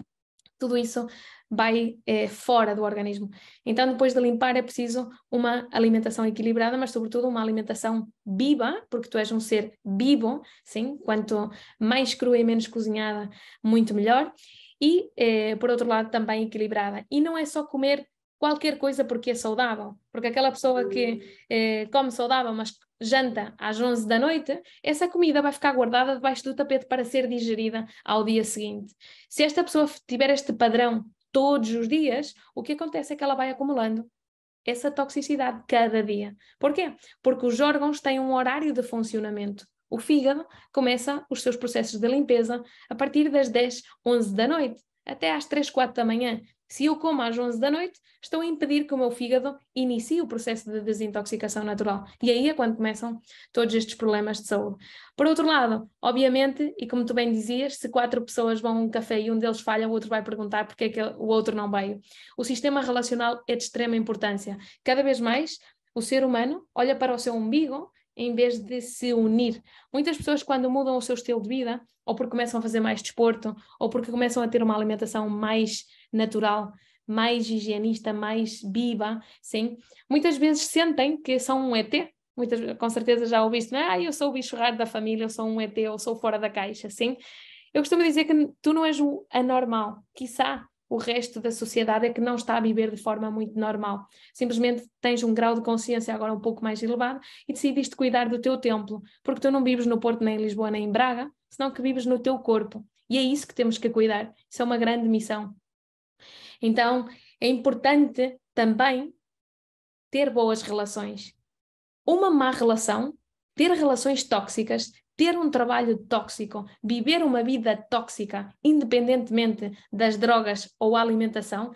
tudo isso vai fora do organismo. Então, depois de limpar, é preciso uma alimentação equilibrada, mas sobretudo uma alimentação viva, porque tu és um ser vivo, sim, quanto mais crua e menos cozinhada, muito melhor. E, por outro lado, também equilibrada. E não é só comer qualquer coisa porque é saudável, porque aquela pessoa que come saudável, mas janta às 11 da noite, essa comida vai ficar guardada debaixo do tapete para ser digerida ao dia seguinte. Se esta pessoa tiver este padrão todos os dias, o que acontece é que ela vai acumulando essa toxicidade cada dia. Porquê? Porque os órgãos têm um horário de funcionamento. O fígado começa os seus processos de limpeza a partir das 10, 11 da noite, até às 3, 4 da manhã. Se eu como às 11 da noite, estou a impedir que o meu fígado inicie o processo de desintoxicação natural. E aí é quando começam todos estes problemas de saúde. Por outro lado, obviamente, e como tu bem dizias, se 4 pessoas vão a um café e um deles falha, o outro vai perguntar porque é que o outro não veio. O sistema relacional é de extrema importância. Cada vez mais, o ser humano olha para o seu umbigo em vez de se unir. Muitas pessoas, quando mudam o seu estilo de vida, ou porque começam a fazer mais desporto, ou porque começam a ter uma alimentação mais natural, mais higienista, mais viva, sim, muitas vezes sentem que são um ET. Com certeza já ouviste, não é? Eu sou o bicho raro da família, eu sou um ET, eu sou fora da caixa, sim. Eu costumo dizer que tu não és o anormal, quiçá o resto da sociedade é que não está a viver de forma muito normal. Simplesmente tens um grau de consciência agora um pouco mais elevado e decidiste cuidar do teu templo, porque tu não vives no Porto, nem em Lisboa, nem em Braga, senão que vives no teu corpo. E é isso que temos que cuidar. Isso é uma grande missão. Então, é importante também ter boas relações. Uma má relação, ter relações tóxicas, ter um trabalho tóxico, viver uma vida tóxica, independentemente das drogas ou alimentação,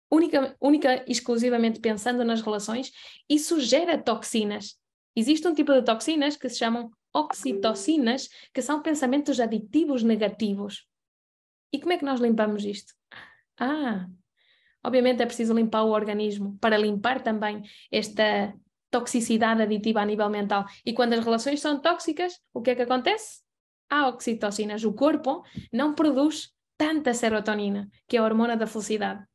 única e exclusivamente pensando nas relações, isso gera toxinas. Existe um tipo de toxinas que se chamam oxitocinas, que são pensamentos aditivos negativos. E como é que nós limpamos isto? Obviamente é preciso limpar o organismo para limpar também esta toxicidade aditiva a nível mental. E quando as relações são tóxicas, o que é que acontece? Há oxitocinas. O corpo não produz tanta serotonina, que é a hormona da felicidade.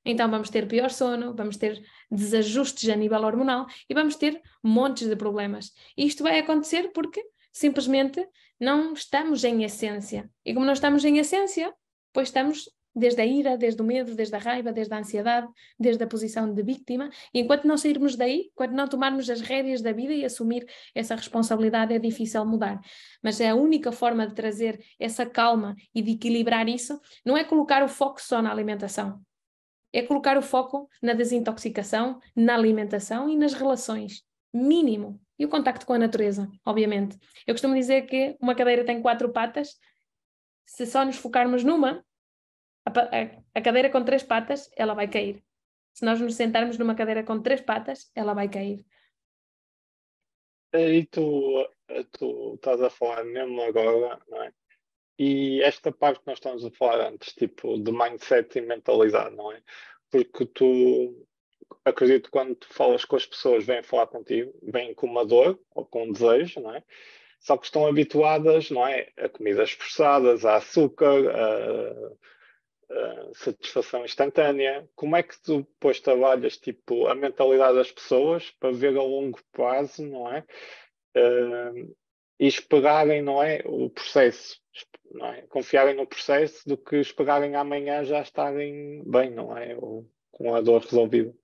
Então vamos ter pior sono, vamos ter desajustes a nível hormonal e vamos ter montes de problemas. E isto vai acontecer porque simplesmente não estamos em essência. E como não estamos em essência, pois estamos desde a ira, desde o medo, desde a raiva, desde a ansiedade, desde a posição de vítima. E enquanto não sairmos daí, enquanto não tomarmos as rédeas da vida e assumir essa responsabilidade, é difícil mudar. Mas é a única forma de trazer essa calma e de equilibrar isso, não é colocar o foco só na alimentação. É colocar o foco na desintoxicação, na alimentação e nas relações. Mínimo. E o contacto com a natureza, obviamente. Eu costumo dizer que uma cadeira tem 4 patas. Se só nos focarmos numa, a cadeira com 3 patas, ela vai cair. Se nós nos sentarmos numa cadeira com 3 patas, ela vai cair. E tu estás a falar mesmo agora, não é? E esta parte que nós estamos a falar antes, tipo, de mindset e mentalidade, não é? Porque tu, acredito que quando tu falas com as pessoas, vêm falar contigo, vêm com uma dor ou com um desejo, não é? Só que estão habituadas, não é? A comidas processadas, a açúcar, satisfação instantânea. Como é que tu depois trabalhas tipo, a mentalidade das pessoas para ver a longo prazo, não é? E esperarem, não é, o processo, não é? Confiarem no processo do que esperarem amanhã já estarem bem, não é? Ou com a dor resolvida.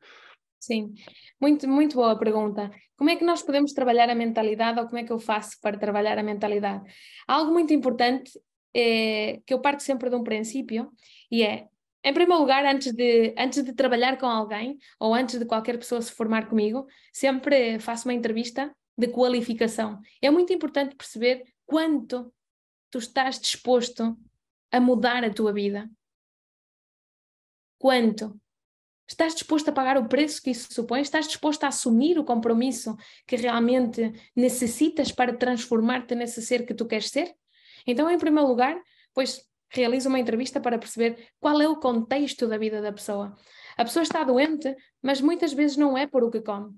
Sim, muito, muito boa pergunta. Como é que nós podemos trabalhar a mentalidade ou como é que eu faço para trabalhar a mentalidade? Algo muito importante é que eu parto sempre de um princípio e é, em primeiro lugar, antes de trabalhar com alguém ou antes de qualquer pessoa se formar comigo, sempre faço uma entrevista de qualificação. É muito importante perceber quanto tu estás disposto a mudar a tua vida. Quanto? Estás disposto a pagar o preço que isso supõe? Estás disposto a assumir o compromisso que realmente necessitas para transformar-te nesse ser que tu queres ser? Então, em primeiro lugar, pois realiza uma entrevista para perceber qual é o contexto da vida da pessoa. A pessoa está doente, mas muitas vezes não é por o que come.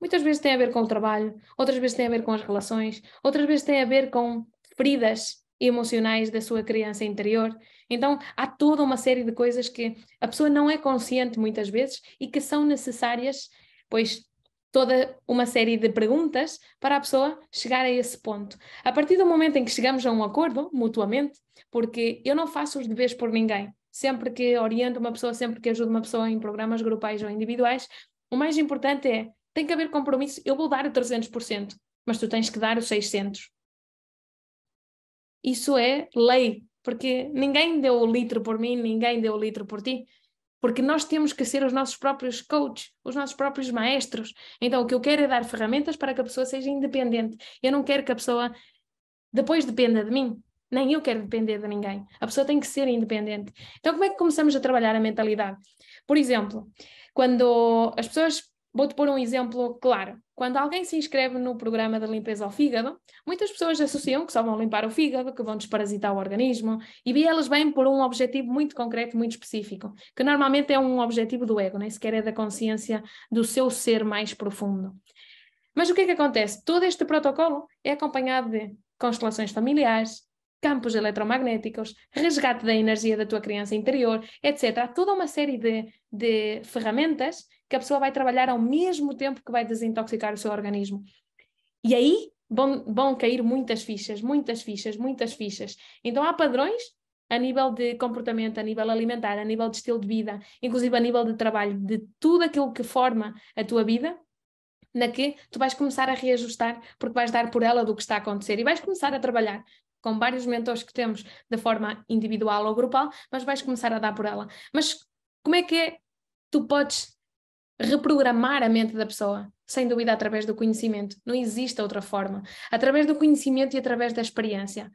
Muitas vezes tem a ver com o trabalho, outras vezes tem a ver com as relações, outras vezes tem a ver com feridas emocionais da sua criança interior. Então, há toda uma série de coisas que a pessoa não é consciente muitas vezes e que são necessárias, pois toda uma série de perguntas para a pessoa chegar a esse ponto. A partir do momento em que chegamos a um acordo, mutuamente, porque eu não faço os deveres por ninguém. Sempre que oriento uma pessoa, sempre que ajudo uma pessoa em programas grupais ou individuais, o mais importante é, tem que haver compromisso, eu vou dar o 300%, mas tu tens que dar os 600%. Isso é lei, porque ninguém deu o litro por mim, ninguém deu o litro por ti. Porque nós temos que ser os nossos próprios coaches, os nossos próprios maestros. Então, o que eu quero é dar ferramentas para que a pessoa seja independente. Eu não quero que a pessoa depois dependa de mim. Nem eu quero depender de ninguém. A pessoa tem que ser independente. Então, como é que começamos a trabalhar a mentalidade? Por exemplo, quando as pessoas... Vou-te pôr um exemplo claro. Quando alguém se inscreve no programa de limpeza ao fígado, muitas pessoas associam que só vão limpar o fígado, que vão desparasitar o organismo, e elas vêm por um objetivo muito concreto, muito específico, que normalmente é um objetivo do ego, nem sequer é da consciência do seu ser mais profundo. Mas o que é que acontece? Todo este protocolo é acompanhado de constelações familiares, campos eletromagnéticos, resgate da energia da tua criança interior, etc. Há toda uma série de ferramentas que a pessoa vai trabalhar ao mesmo tempo que vai desintoxicar o seu organismo. E aí vão cair muitas fichas, muitas fichas, muitas fichas. Então há padrões a nível de comportamento, a nível alimentar, a nível de estilo de vida, inclusive a nível de trabalho, de tudo aquilo que forma a tua vida, na que tu vais começar a reajustar porque vais dar por ela do que está a acontecer e vais começar a trabalhar com vários mentores que temos de forma individual ou grupal, mas vais começar a dar por ela. Mas como é que tu podes reprogramar a mente da pessoa? Sem dúvida através do conhecimento. Não existe outra forma. Através do conhecimento e através da experiência.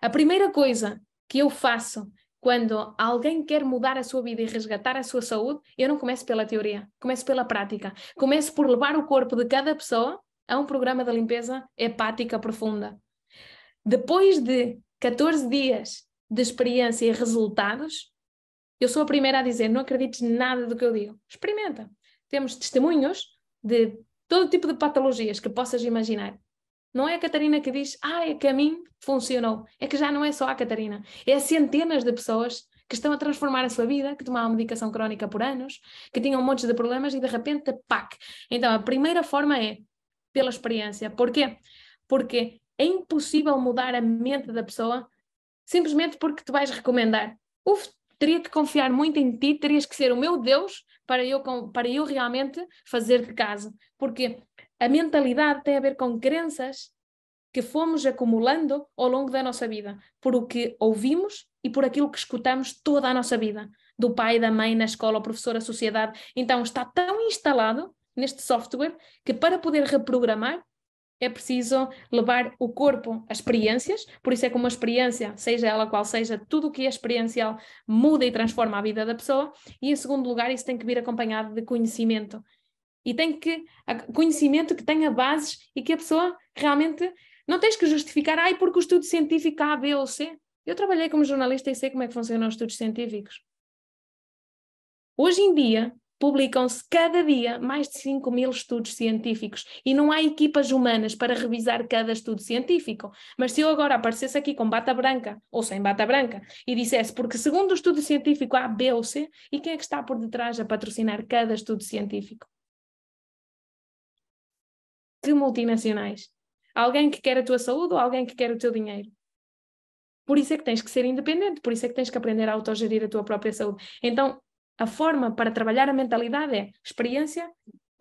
A primeira coisa que eu faço quando alguém quer mudar a sua vida e resgatar a sua saúde, eu não começo pela teoria, começo pela prática. Começo por levar o corpo de cada pessoa a um programa de limpeza hepática profunda. Depois de 14 dias de experiência e resultados, eu sou a primeira a dizer, não acredites nada do que eu digo. Experimenta. Temos testemunhos de todo tipo de patologias que possas imaginar. Não é a Catarina que diz, é que a mim funcionou. É que já não é só a Catarina. É centenas de pessoas que estão a transformar a sua vida, que tomavam medicação crónica por anos, que tinham montes de problemas e de repente, pac. Então, a primeira forma é pela experiência. Porquê? Porque é impossível mudar a mente da pessoa simplesmente porque te vais recomendar. Teria que confiar muito em ti, terias que ser o meu Deus para eu realmente fazer de caso. Porque a mentalidade tem a ver com crenças que fomos acumulando ao longo da nossa vida, por o que ouvimos e por aquilo que escutamos toda a nossa vida, do pai, da mãe, na escola, o professor, a sociedade. Então está tão instalado neste software que para poder reprogramar é preciso levar o corpo a experiências, por isso é que uma experiência, seja ela qual seja, tudo o que é experiencial muda e transforma a vida da pessoa, e em segundo lugar isso tem que vir acompanhado de conhecimento. E tem que, conhecimento que tenha bases e que a pessoa realmente, não tens que justificar, porque o estudo científico A, B ou C. Eu trabalhei como jornalista e sei como é que funcionam os estudos científicos. Hoje em dia, publicam-se cada dia mais de 5.000 estudos científicos e não há equipas humanas para revisar cada estudo científico. Mas se eu agora aparecesse aqui com bata branca ou sem bata branca e dissesse porque segundo o estudo científico A, B ou C, e quem é que está por detrás a patrocinar cada estudo científico? Que multinacionais? Alguém que quer a tua saúde ou alguém que quer o teu dinheiro? Por isso é que tens que ser independente, por isso é que tens que aprender a autogerir a tua própria saúde. Então, a forma para trabalhar a mentalidade é experiência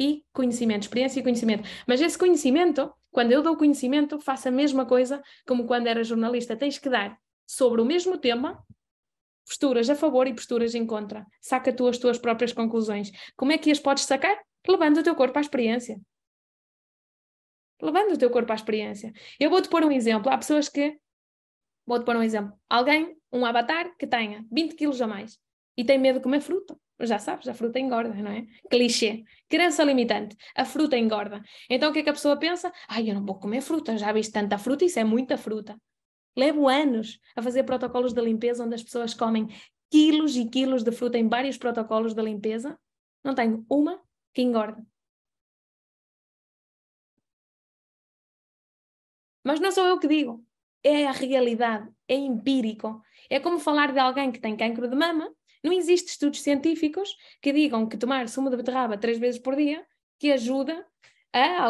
e conhecimento, experiência e conhecimento. Mas esse conhecimento, quando eu dou conhecimento, faço a mesma coisa como quando era jornalista. Tens que dar sobre o mesmo tema posturas a favor e posturas em contra. Saca tu as tuas próprias conclusões. Como é que as podes sacar? Levando o teu corpo à experiência. Levando o teu corpo à experiência. Eu vou-te pôr um exemplo. Há pessoas que... Vou-te pôr um exemplo. Alguém, um avatar, que tenha 20 quilos a mais e tem medo de comer fruta. Já sabes, a fruta engorda, não é? Clichê. Crença limitante. A fruta engorda. Então o que é que a pessoa pensa? Ai, eu não vou comer fruta. Já viste tanta fruta? Isso é muita fruta. Levo anos a fazer protocolos de limpeza onde as pessoas comem quilos e quilos de fruta em vários protocolos de limpeza. Não tenho uma que engorda. Mas não sou eu que digo. É a realidade. É empírico. É como falar de alguém que tem cancro de mama. Não existem estudos científicos que digam que tomar sumo de beterraba 3 vezes por dia que ajuda a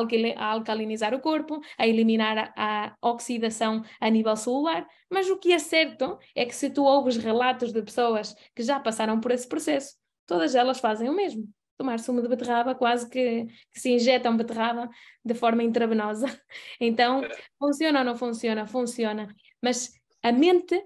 alcalinizar o corpo, a eliminar a oxidação a nível celular, mas o que é certo é que se tu ouves relatos de pessoas que já passaram por esse processo, todas elas fazem o mesmo. Tomar sumo de beterraba, quase que se injetam beterraba de forma intravenosa. Então, funciona ou não funciona? Funciona. Mas a mente,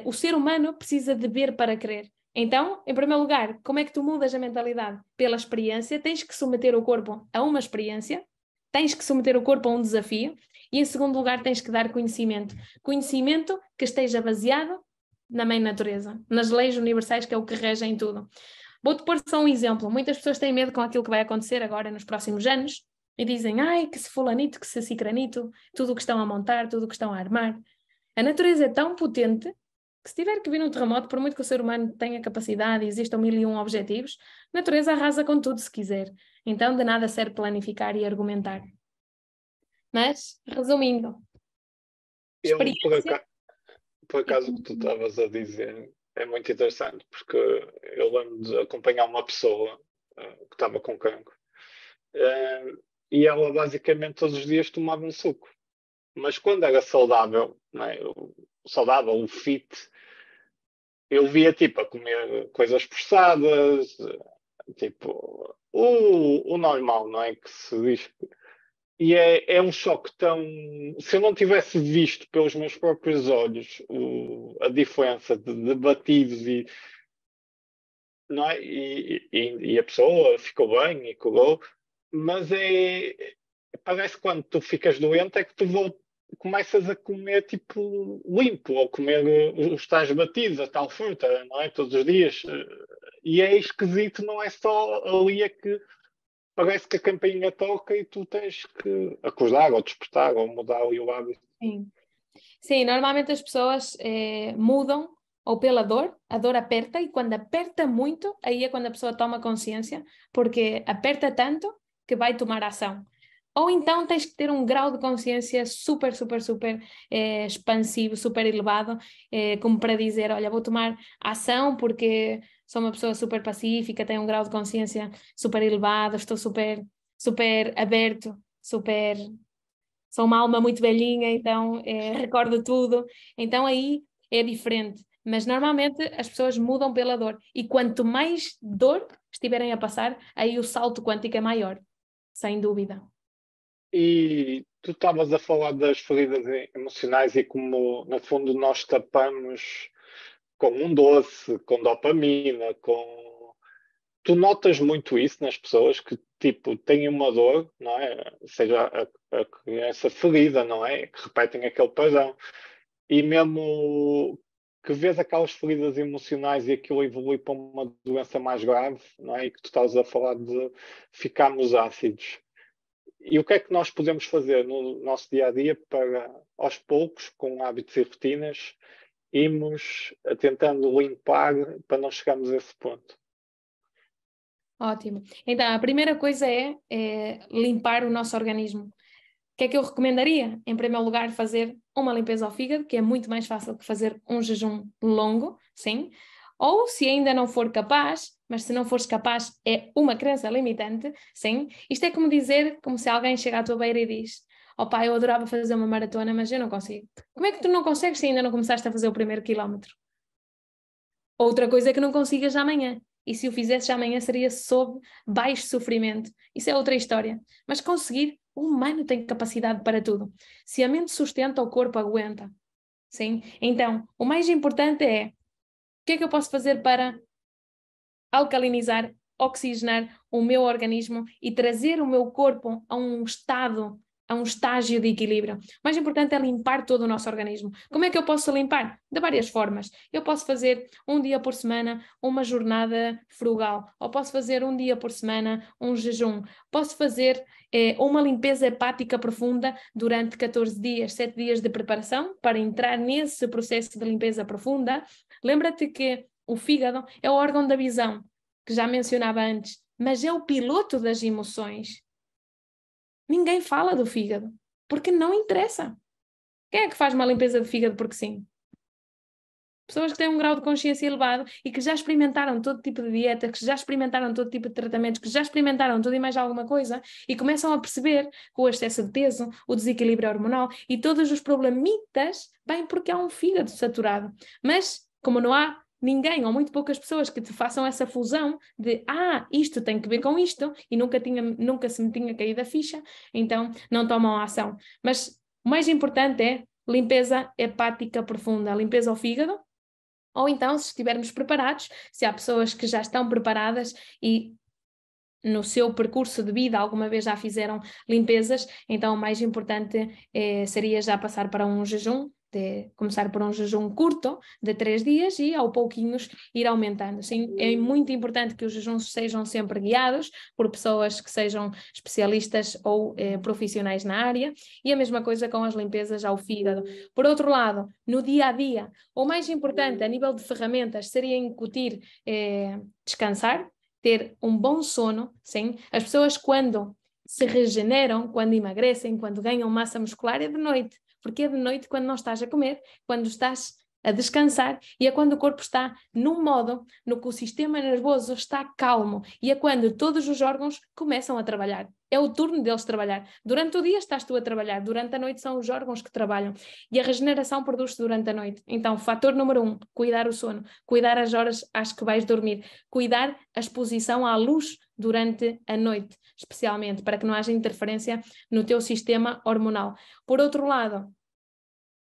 o ser humano precisa de ver para crer. Então, em primeiro lugar, como é que tu mudas a mentalidade? Pela experiência, tens que submeter o corpo a uma experiência, tens que submeter o corpo a um desafio, e em segundo lugar, tens que dar conhecimento. Conhecimento que esteja baseado na mãe natureza, nas leis universais, que é o que rege em tudo. Vou-te pôr só um exemplo. Muitas pessoas têm medo com aquilo que vai acontecer agora nos próximos anos e dizem, ai, que se fulanito, que se cicranito, tudo o que estão a montar, tudo o que estão a armar. A natureza é tão potente que se tiver que vir um terremoto, por muito que o ser humano tenha capacidade e existam 1.001 objetivos, a natureza arrasa com tudo se quiser. Então, de nada serve planificar e argumentar. Mas, resumindo, Eu, experiência... por acaso, o que tu estavas a dizer é muito interessante, porque eu lembro de acompanhar uma pessoa que estava com cancro e ela basicamente todos os dias tomava um suco. Mas quando era saudável, não é? O fit, eu via tipo a comer coisas processadas, tipo o normal, não é? Que se diz. E é um choque tão. Se eu não tivesse visto pelos meus próprios olhos a diferença de batidos e, não é? E a pessoa ficou bem e curou, mas parece que quando tu ficas doente é que começas a comer tipo limpo, ou comer os tais batidos, a tal fruta, não é? Todos os dias. E é esquisito, não é só ali é que parece que a campainha toca e tu tens que acordar ou despertar ou mudar ali o hábito. Sim. Sim, normalmente as pessoas mudam ou pela dor, a dor aperta e quando aperta muito, aí é quando a pessoa toma consciência, porque aperta tanto que vai tomar ação. Ou então tens que ter um grau de consciência super, super, super expansivo, super elevado, como para dizer, olha, vou tomar ação porque sou uma pessoa super pacífica, tenho um grau de consciência super elevado, estou super, super aberto, super... Sou uma alma muito velhinha, então recordo tudo. Então aí é diferente. Mas normalmente as pessoas mudam pela dor. E quanto mais dor estiverem a passar, aí o salto quântico é maior. Sem dúvida. E tu estavas a falar das feridas emocionais e como, no fundo, nós tapamos com um doce, com dopamina, com. Tu notas muito isso nas pessoas que, tipo, têm uma dor, não é? Seja a criança ferida, não é? Que repetem aquele padrão. E mesmo que vês aquelas feridas emocionais e aquilo evolui para uma doença mais grave, não é? E que tu estás a falar de ficarmos ácidos. E o que é que nós podemos fazer no nosso dia a dia para, aos poucos, com hábitos e rotinas, irmos tentando limpar para não chegarmos a esse ponto? Ótimo. Então, a primeira coisa é limpar o nosso organismo. O que é que eu recomendaria? Em primeiro lugar, fazer uma limpeza ao fígado, que é muito mais fácil que fazer um jejum longo, sim. Ou, se ainda não for capaz, mas se não fores capaz, é uma crença limitante, sim. Isto é como dizer, como se alguém chega à tua beira e diz: "Oh pá, eu adorava fazer uma maratona, mas eu não consigo." Como é que tu não consegues se ainda não começaste a fazer o primeiro quilómetro? Outra coisa é que não consigas amanhã. E se o fizesses amanhã seria sob baixo sofrimento. Isso é outra história. Mas conseguir, o humano tem capacidade para tudo. Se a mente sustenta, o corpo aguenta. Sim? Então, o mais importante é: o que é que eu posso fazer para alcalinizar, oxigenar o meu organismo e trazer o meu corpo a um estágio de equilíbrio? O mais importante é limpar todo o nosso organismo. Como é que eu posso limpar? De várias formas. Eu posso fazer um dia por semana uma jornada frugal, ou posso fazer um dia por semana um jejum. Posso fazer uma limpeza hepática profunda durante 14 dias, 7 dias de preparação para entrar nesse processo de limpeza profunda. Lembra-te que o fígado é o órgão da visão, que já mencionava antes, mas é o piloto das emoções. Ninguém fala do fígado, porque não interessa. Quem é que faz uma limpeza de fígado porque sim? Pessoas que têm um grau de consciência elevado e que já experimentaram todo tipo de dieta, que já experimentaram todo tipo de tratamentos, que já experimentaram tudo e mais alguma coisa e começam a perceber que o excesso de peso, o desequilíbrio hormonal e todos os problemitas vêm porque há um fígado saturado. Mas, como não há ninguém ou muito poucas pessoas que te façam essa fusão de isto tem que ver com isto e nunca se me tinha caído a ficha, então não tomam ação. Mas o mais importante é limpeza hepática profunda, limpeza ao fígado. Ou então, se estivermos preparados, se há pessoas que já estão preparadas e no seu percurso de vida alguma vez já fizeram limpezas, então o mais importante seria já passar para um jejum, começar por um jejum curto de 3 dias e ao pouquinhos ir aumentando. Sim, é muito importante que os jejuns sejam sempre guiados por pessoas que sejam especialistas ou profissionais na área, e a mesma coisa com as limpezas ao fígado. Por outro lado, no dia a dia, o mais importante a nível de ferramentas seria incutir descansar, ter um bom sono, sim. As pessoas quando se regeneram, quando emagrecem, quando ganham massa muscular é de noite, porque é de noite quando não estás a comer, quando estás a descansar, e é quando o corpo está num modo no que o sistema nervoso está calmo, e é quando todos os órgãos começam a trabalhar. É o turno deles trabalhar. Durante o dia estás tu a trabalhar, durante a noite são os órgãos que trabalham, e a regeneração produz-se durante a noite. Então, fator número 1, cuidar o sono, cuidar as horas às que vais dormir, cuidar a exposição à luz durante a noite, especialmente, para que não haja interferência no teu sistema hormonal. Por outro lado,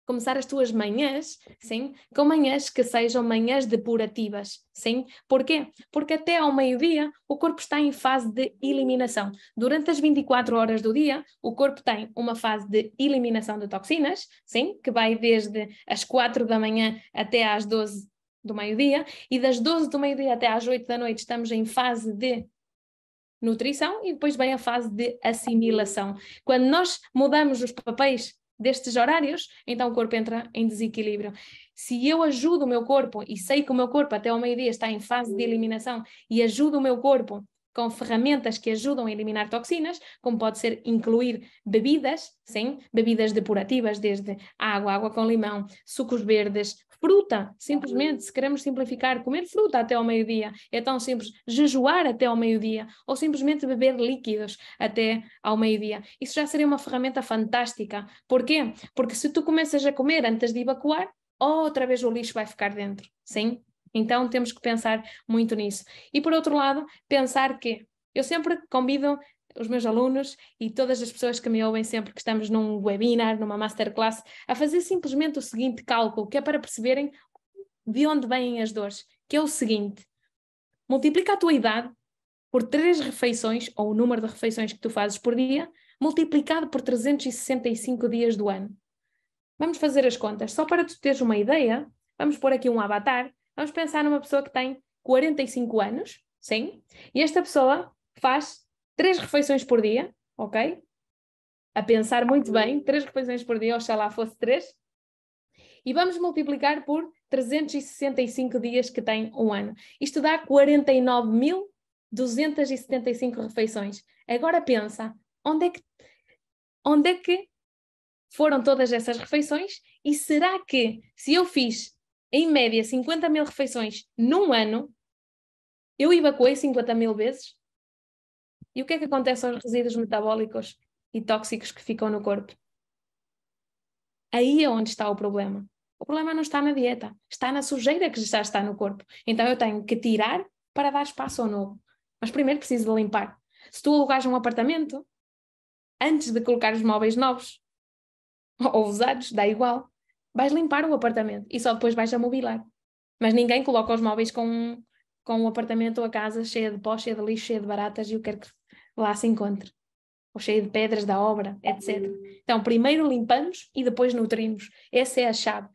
começar as tuas manhãs, sim, com manhãs que sejam manhãs depurativas, sim. Porquê? Porque até ao meio-dia o corpo está em fase de eliminação. Durante as 24 horas do dia, o corpo tem uma fase de eliminação de toxinas, sim, que vai desde as 4 da manhã até às 12 do meio-dia, e das 12 do meio-dia até às 8 da noite estamos em fase de nutrição, e depois vem a fase de assimilação. Quando nós mudamos os papéis destes horários, então o corpo entra em desequilíbrio. Se eu ajudo o meu corpo e sei que o meu corpo até ao meio-dia está em fase de eliminação e ajudo o meu corpo com ferramentas que ajudam a eliminar toxinas, como pode ser incluir bebidas, sim, bebidas depurativas, desde água com limão, sucos verdes, fruta, simplesmente, se queremos simplificar, comer fruta até ao meio-dia, é tão simples, jejuar até ao meio-dia, ou simplesmente beber líquidos até ao meio-dia. Isso já seria uma ferramenta fantástica. Porquê? Porque se tu começas a comer antes de evacuar, outra vez o lixo vai ficar dentro, sim? Então temos que pensar muito nisso. E por outro lado, pensar que eu sempre convido os meus alunos e todas as pessoas que me ouvem sempre que estamos num webinar, numa masterclass, a fazer simplesmente o seguinte cálculo, que é para perceberem de onde vêm as dores, que é o seguinte: multiplica a tua idade por 3 refeições, ou o número de refeições que tu fazes por dia, multiplicado por 365 dias do ano. Vamos fazer as contas. Só para tu teres uma ideia, vamos pôr aqui um avatar. Vamos pensar numa pessoa que tem 45 anos, sim? E esta pessoa faz 3 refeições por dia, ok? A pensar muito bem, 3 refeições por dia, oxalá fosse 3. E vamos multiplicar por 365 dias que tem um ano. Isto dá 49.000 275 refeições. Agora pensa, onde é que foram todas essas refeições? E será que, se eu fiz, em média, 50 mil refeições num ano, eu evacuei 50 mil vezes? E o que é que acontece aos resíduos metabólicos e tóxicos que ficam no corpo? Aí é onde está o problema. O problema não está na dieta, está na sujeira que já está no corpo. Então eu tenho que tirar para dar espaço ao novo. Mas primeiro preciso de limpar. Se tu alugares um apartamento, antes de colocar os móveis novos ou usados, dá igual, vais limpar o apartamento e só depois vais amobilar. Mas ninguém coloca os móveis com o apartamento ou a casa cheia de pó, cheia de lixo, cheia de baratas e o que quer que lá se encontre. Ou cheio de pedras da obra, etc. Então, primeiro limpamos e depois nutrimos. Essa é a chave.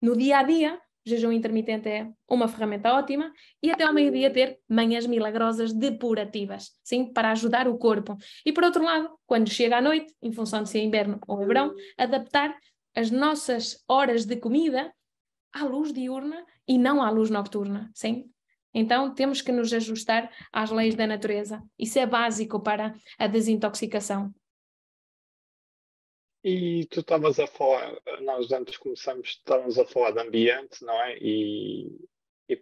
No dia a dia, o jejum intermitente é uma ferramenta ótima e até ao meio-dia ter manhãs milagrosas depurativas, sim, para ajudar o corpo. E por outro lado, quando chega à noite, em função de se é inverno ou é verão, adaptar as nossas horas de comida à luz diurna e não à luz nocturna, sim? Então temos que nos ajustar às leis da natureza. Isso é básico para a desintoxicação. E tu estavas a falar, nós antes começamos, estávamos a falar de ambiente, não é? E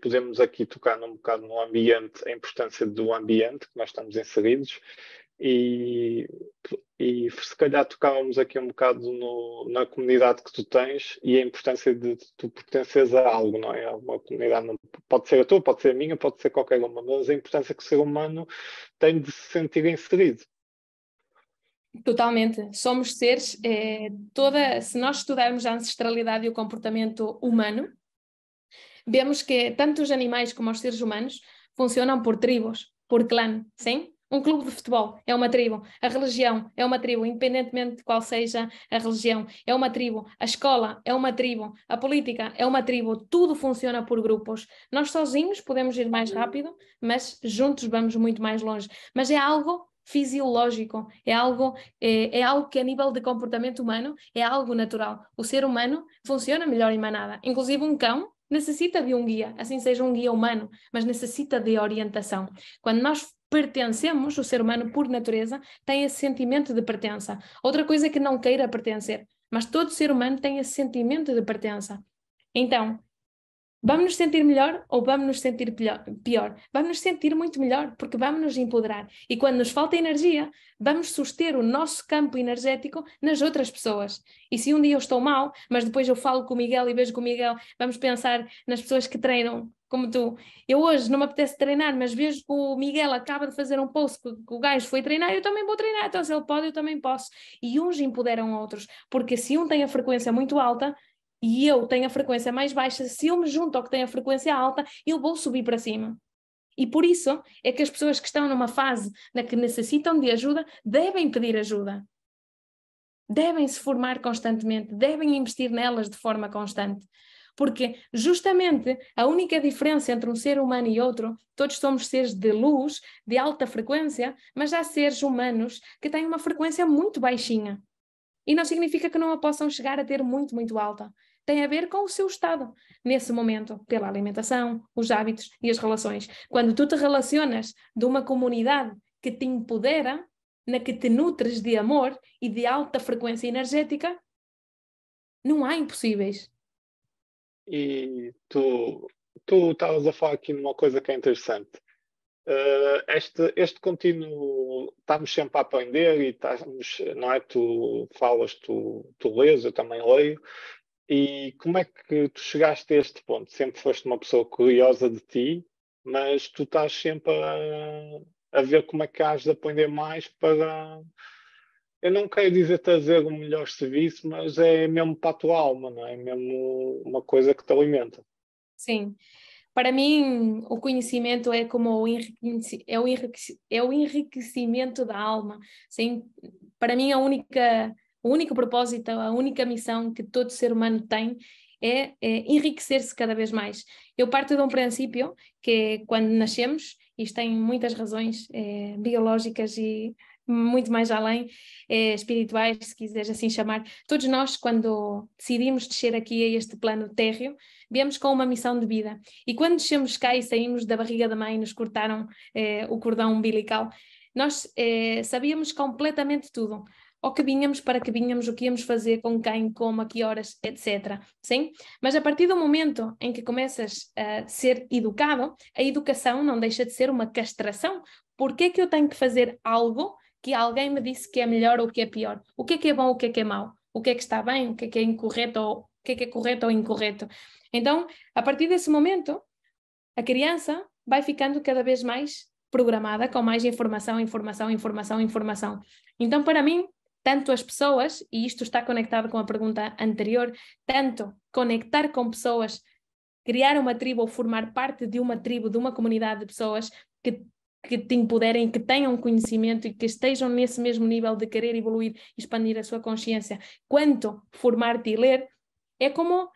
podemos aqui tocar num bocado no ambiente, a importância do ambiente que nós estamos inseridos. E, e se calhar tocávamos aqui um bocado na comunidade que tu tens e a importância de tu pertenceres a algo, não é? Uma comunidade, pode ser a tua, pode ser a minha, pode ser qualquer uma, mas a importância que o ser humano tem de se sentir inserido. Totalmente. Somos seres, se nós estudarmos a ancestralidade e o comportamento humano, vemos que tanto os animais como os seres humanos funcionam por tribos, por clã, sim? Um clube de futebol é uma tribo, a religião é uma tribo, independentemente de qual seja a religião, é uma tribo, a escola é uma tribo, a política é uma tribo, tudo funciona por grupos. Nós sozinhos podemos ir mais rápido, mas juntos vamos muito mais longe. Mas é algo fisiológico, é algo que a nível de comportamento humano é algo natural. O ser humano funciona melhor em manada. Inclusive um cão necessita de um guia, assim seja um guia humano, mas necessita de orientação. Quando nós pertencemos, o ser humano por natureza tem esse sentimento de pertença. Outra coisa é que não queira pertencer, mas todo ser humano tem esse sentimento de pertença. Então, vamos nos sentir melhor ou vamos nos sentir pior? Vamos nos sentir muito melhor, porque vamos nos empoderar. E quando nos falta energia, vamos suster o nosso campo energético nas outras pessoas. E se um dia eu estou mal, mas depois eu falo com o Miguel e vejo com o Miguel, vamos pensar nas pessoas que treinam como tu. Eu hoje não me apetece treinar, mas vejo que o Miguel acaba de fazer um post que o gajo foi treinar, eu também vou treinar. Então se ele pode, eu também posso. E uns empoderam outros, porque se um tem a frequência muito alta, e eu tenho a frequência mais baixa, se eu me junto ao que tem a frequência alta, eu vou subir para cima. E por isso é que as pessoas que estão numa fase na que necessitam de ajuda devem pedir ajuda. Devem se formar constantemente, devem investir nelas de forma constante. Porque justamente a única diferença entre um ser humano e outro, todos somos seres de luz, de alta frequência, mas há seres humanos que têm uma frequência muito baixinha. E não significa que não a possam chegar a ter muito, muito alta. Tem a ver com o seu estado, nesse momento, pela alimentação, os hábitos e as relações. Quando tu te relacionas de uma comunidade que te empodera, na que te nutres de amor e de alta frequência energética, não há impossíveis. E tu estavas a falar aqui numa coisa que é interessante. Este contínuo, estamos sempre a aprender e estamos, não é? Tu falas, tu lês, eu também leio. E como é que tu chegaste a este ponto? Sempre foste uma pessoa curiosa de ti, mas tu estás sempre a ver como é que has de aprender mais para. Eu não quero dizer trazer o melhor serviço, mas é mesmo para a tua alma, não é? É mesmo uma coisa que te alimenta. Sim. Para mim, o conhecimento é como é o enriquecimento da alma. Sim? Para mim, o único propósito, a única missão que todo ser humano tem é enriquecer-se cada vez mais. Eu parto de um princípio que quando nascemos, isto tem muitas razões biológicas e muito mais além, espirituais, se quiseres assim chamar. Todos nós, quando decidimos descer aqui a este plano térreo, viemos com uma missão de vida. E quando descemos cá e saímos da barriga da mãe, nos cortaram o cordão umbilical, nós sabíamos completamente tudo. Ao que vínhamos, para que vínhamos, o que íamos fazer, com quem, como, a que horas, etc. Sim? Mas a partir do momento em que começas a ser educado, a educação não deixa de ser uma castração. Porque é que eu tenho que fazer algo que alguém me disse que é melhor ou que é pior? O que é bom, o que é mau? O que é que está bem, o que é incorreto, ou o que é correto ou incorreto? Então, a partir desse momento, a criança vai ficando cada vez mais programada, com mais informação. Então, para mim, tanto as pessoas, e isto está conectado com a pergunta anterior, tanto conectar com pessoas, criar uma tribo ou formar parte de uma tribo, de uma comunidade de pessoas que te empoderem, que tenham conhecimento e que estejam nesse mesmo nível de querer evoluir, expandir a sua consciência, quanto formar-te e ler, é como,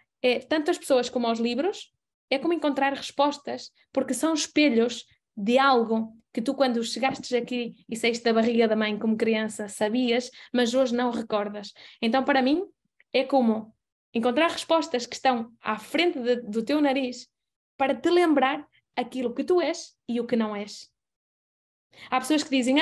tanto as pessoas como os livros, é como encontrar respostas, porque são espelhos de algo que tu, quando chegastes aqui e saíste da barriga da mãe como criança, sabias, mas hoje não recordas. Então, para mim, é como encontrar respostas que estão à frente do teu nariz para te lembrar aquilo que tu és e o que não és. Há pessoas que dizem,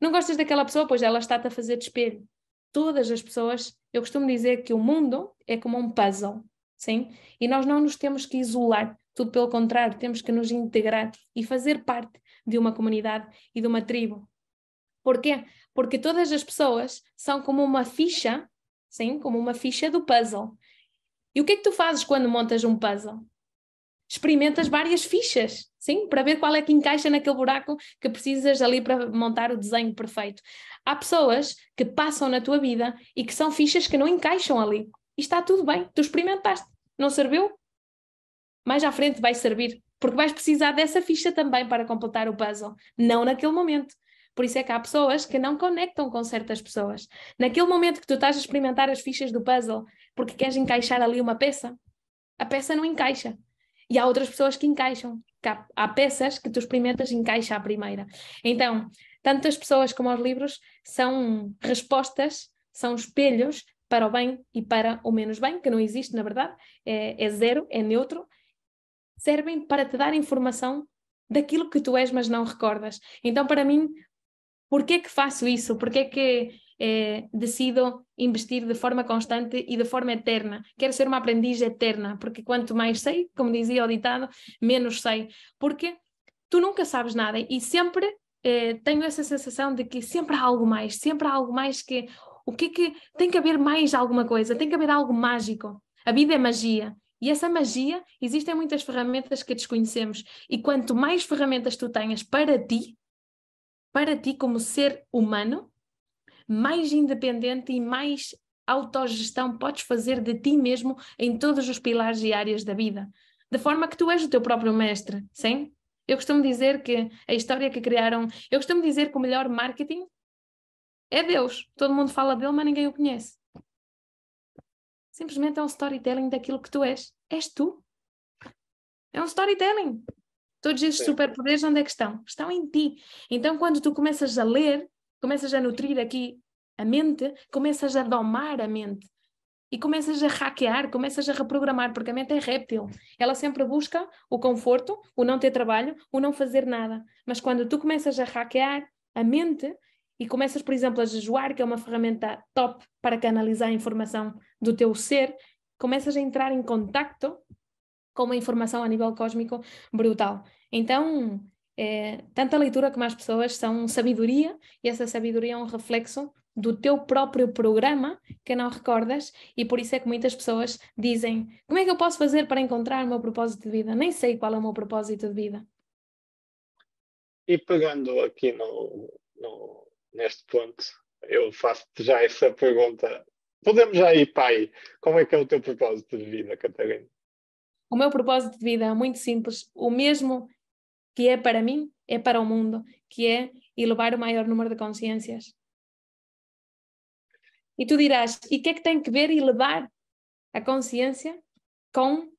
não gostas daquela pessoa, pois ela está-te a fazer de espelho. Todas as pessoas, eu costumo dizer que o mundo é como um puzzle, sim? E nós não nos temos que isolar, tudo pelo contrário, temos que nos integrar e fazer parte de uma comunidade e de uma tribo. Porquê? Porque todas as pessoas são como uma ficha, sim? Como uma ficha do puzzle. E o que é que tu fazes quando montas um puzzle? Experimentas várias fichas, sim, para ver qual é que encaixa naquele buraco que precisas ali para montar o desenho perfeito. Há pessoas que passam na tua vida e que são fichas que não encaixam ali. E está tudo bem, tu experimentaste, não serviu? Mais à frente vai servir, porque vais precisar dessa ficha também para completar o puzzle, não naquele momento. Por isso é que há pessoas que não conectam com certas pessoas. Naquele momento que tu estás a experimentar as fichas do puzzle, porque queres encaixar ali uma peça, a peça não encaixa. E há outras pessoas que encaixam. Há peças que tu experimentas e encaixa a primeira. Então, tanto as pessoas como os livros são respostas, são espelhos para o bem e para o menos bem, que não existe, na verdade, é zero, é neutro. Servem para te dar informação daquilo que tu és, mas não recordas. Então, para mim, porquê é que faço isso? Porquê é que decido investir de forma constante e de forma eterna? Quero ser uma aprendiz eterna, porque quanto mais sei, como dizia o ditado, menos sei. Porque tu nunca sabes nada e sempre tenho essa sensação de que sempre há algo mais que... O que é que... Tem que haver mais alguma coisa, tem que haver algo mágico. A vida é magia. E essa magia, existem muitas ferramentas que desconhecemos. E quanto mais ferramentas tu tenhas para ti como ser humano, mais independente e mais autogestão podes fazer de ti mesmo em todos os pilares e áreas da vida. De forma que tu és o teu próprio mestre, sim? Eu costumo dizer que a história que criaram... Eu costumo dizer que o melhor marketing é Deus. Todo mundo fala dele, mas ninguém o conhece. Simplesmente é um storytelling daquilo que tu és. És tu. É um storytelling. Todos esses superpoderes, onde é que estão? Estão em ti. Então, quando tu começas a ler, começas a nutrir aqui a mente, começas a domar a mente. E começas a hackear, começas a reprogramar, porque a mente é réptil. Ela sempre busca o conforto, o não ter trabalho, o não fazer nada. Mas quando tu começas a hackear a mente e começas, por exemplo, a jejuar, que é uma ferramenta top para canalizar a informação do teu ser, começas a entrar em contacto com uma informação a nível cósmico brutal. Então, tanto a leitura como as pessoas são sabedoria, e essa sabedoria é um reflexo do teu próprio programa que não recordas, e por isso é que muitas pessoas dizem: como é que eu posso fazer para encontrar o meu propósito de vida? Nem sei qual é o meu propósito de vida. E pegando aqui neste ponto, eu faço-te já essa pergunta. Podemos já ir para aí. Como é que é o teu propósito de vida, Catarina? O meu propósito de vida é muito simples, o mesmo que é para mim, é para o mundo, que é elevar o maior número de consciências. E tu dirás, e o que é que tem que ver elevar a consciência com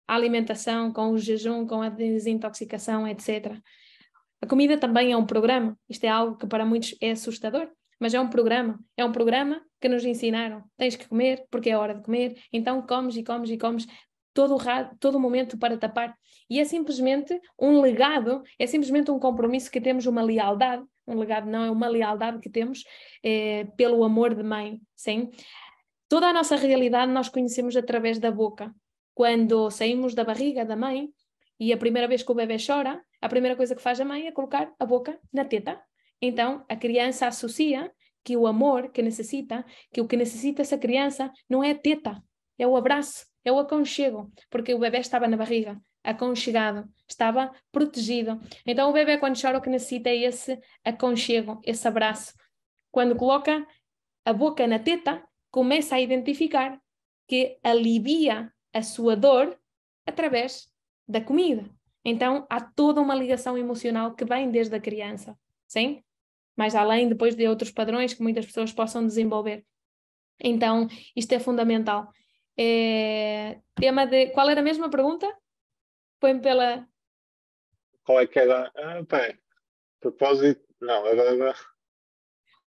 a alimentação, com o jejum, com a desintoxicação, etc. A comida também é um programa. Isto é algo que para muitos é assustador, mas é um programa. É um programa que nos ensinaram. Tens que comer porque é hora de comer, então comes e comes e comes todo o momento para tapar. E é simplesmente um legado, é simplesmente um compromisso que temos, uma lealdade. Um legado não, é uma lealdade que temos pelo amor de mãe, sim? Toda a nossa realidade nós conhecemos através da boca. Quando saímos da barriga da mãe e a primeira vez que o bebê chora, a primeira coisa que faz a mãe é colocar a boca na teta. Então, a criança associa que o amor que necessita, que o que necessita essa criança não é a teta, é o abraço, é o aconchego, porque o bebê estava na barriga, aconchegado, estava protegido. Então, o bebê quando chora o que necessita é esse aconchego, esse abraço. Quando coloca a boca na teta, começa a identificar que alivia a sua dor através da comida. Então, há toda uma ligação emocional que vem desde a criança, sim? Mais além depois de outros padrões que muitas pessoas possam desenvolver. Então, isto é fundamental. Tema de... Qual era a mesma pergunta? Põe-me pela... Qual é que era? Pá, propósito. Não, agora.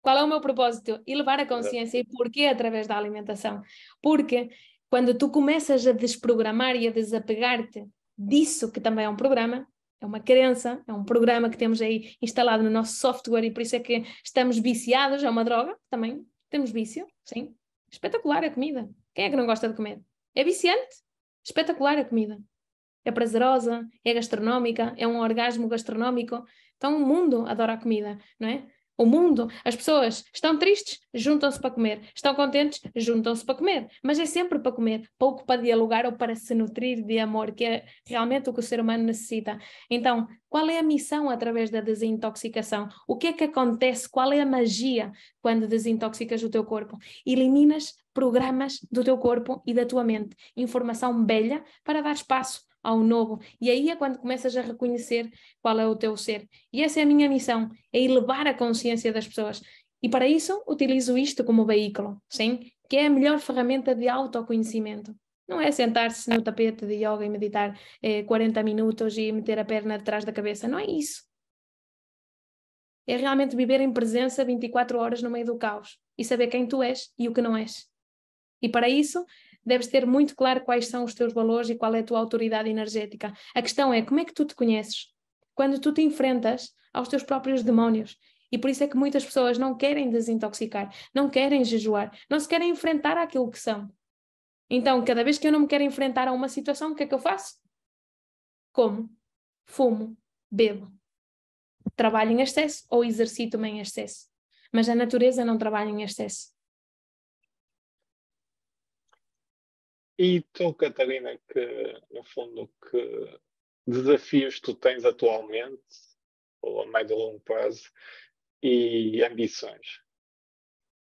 Qual é o meu propósito? Elevar a consciência. E porquê através da alimentação? Porque quando tu começas a desprogramar e a desapegar-te disso, que também é um programa, é uma crença, é um programa que temos aí instalado no nosso software e por isso é que estamos viciados, é uma droga, também temos vício, sim. Espetacular a comida. Quem é que não gosta de comer? É viciante? Espetacular a comida. É prazerosa, é gastronómica, é um orgasmo gastronómico. Então o mundo adora a comida, não é? O mundo, as pessoas estão tristes, juntam-se para comer. Estão contentes, juntam-se para comer. Mas é sempre para comer, pouco para dialogar ou para se nutrir de amor, que é realmente o que o ser humano necessita. Então, qual é a missão através da desintoxicação? O que é que acontece? Qual é a magia quando desintoxicas o teu corpo? Eliminas programas do teu corpo e da tua mente. Informação velha para dar espaço ao novo. E aí é quando começas a reconhecer qual é o teu ser. E essa é a minha missão, é elevar a consciência das pessoas. E para isso utilizo isto como veículo, sim? Que é a melhor ferramenta de autoconhecimento. Não é sentar-se no tapete de yoga e meditar 40 minutos e meter a perna atrás da cabeça. Não é isso. É realmente viver em presença 24 horas no meio do caos e saber quem tu és e o que não és. E para isso, deves ter muito claro quais são os teus valores e qual é a tua autoridade energética. A questão é, como é que tu te conheces? Quando tu te enfrentas aos teus próprios demónios. E por isso é que muitas pessoas não querem desintoxicar, não querem jejuar, não se querem enfrentar àquilo que são. Então, cada vez que eu não me quero enfrentar a uma situação, o que é que eu faço? Como? Fumo, bebo. Trabalho em excesso ou exercito-me em excesso. Mas a natureza não trabalha em excesso. E tu, Catarina, que no fundo, que desafios tu tens atualmente, ou a médio e longo prazo, e ambições?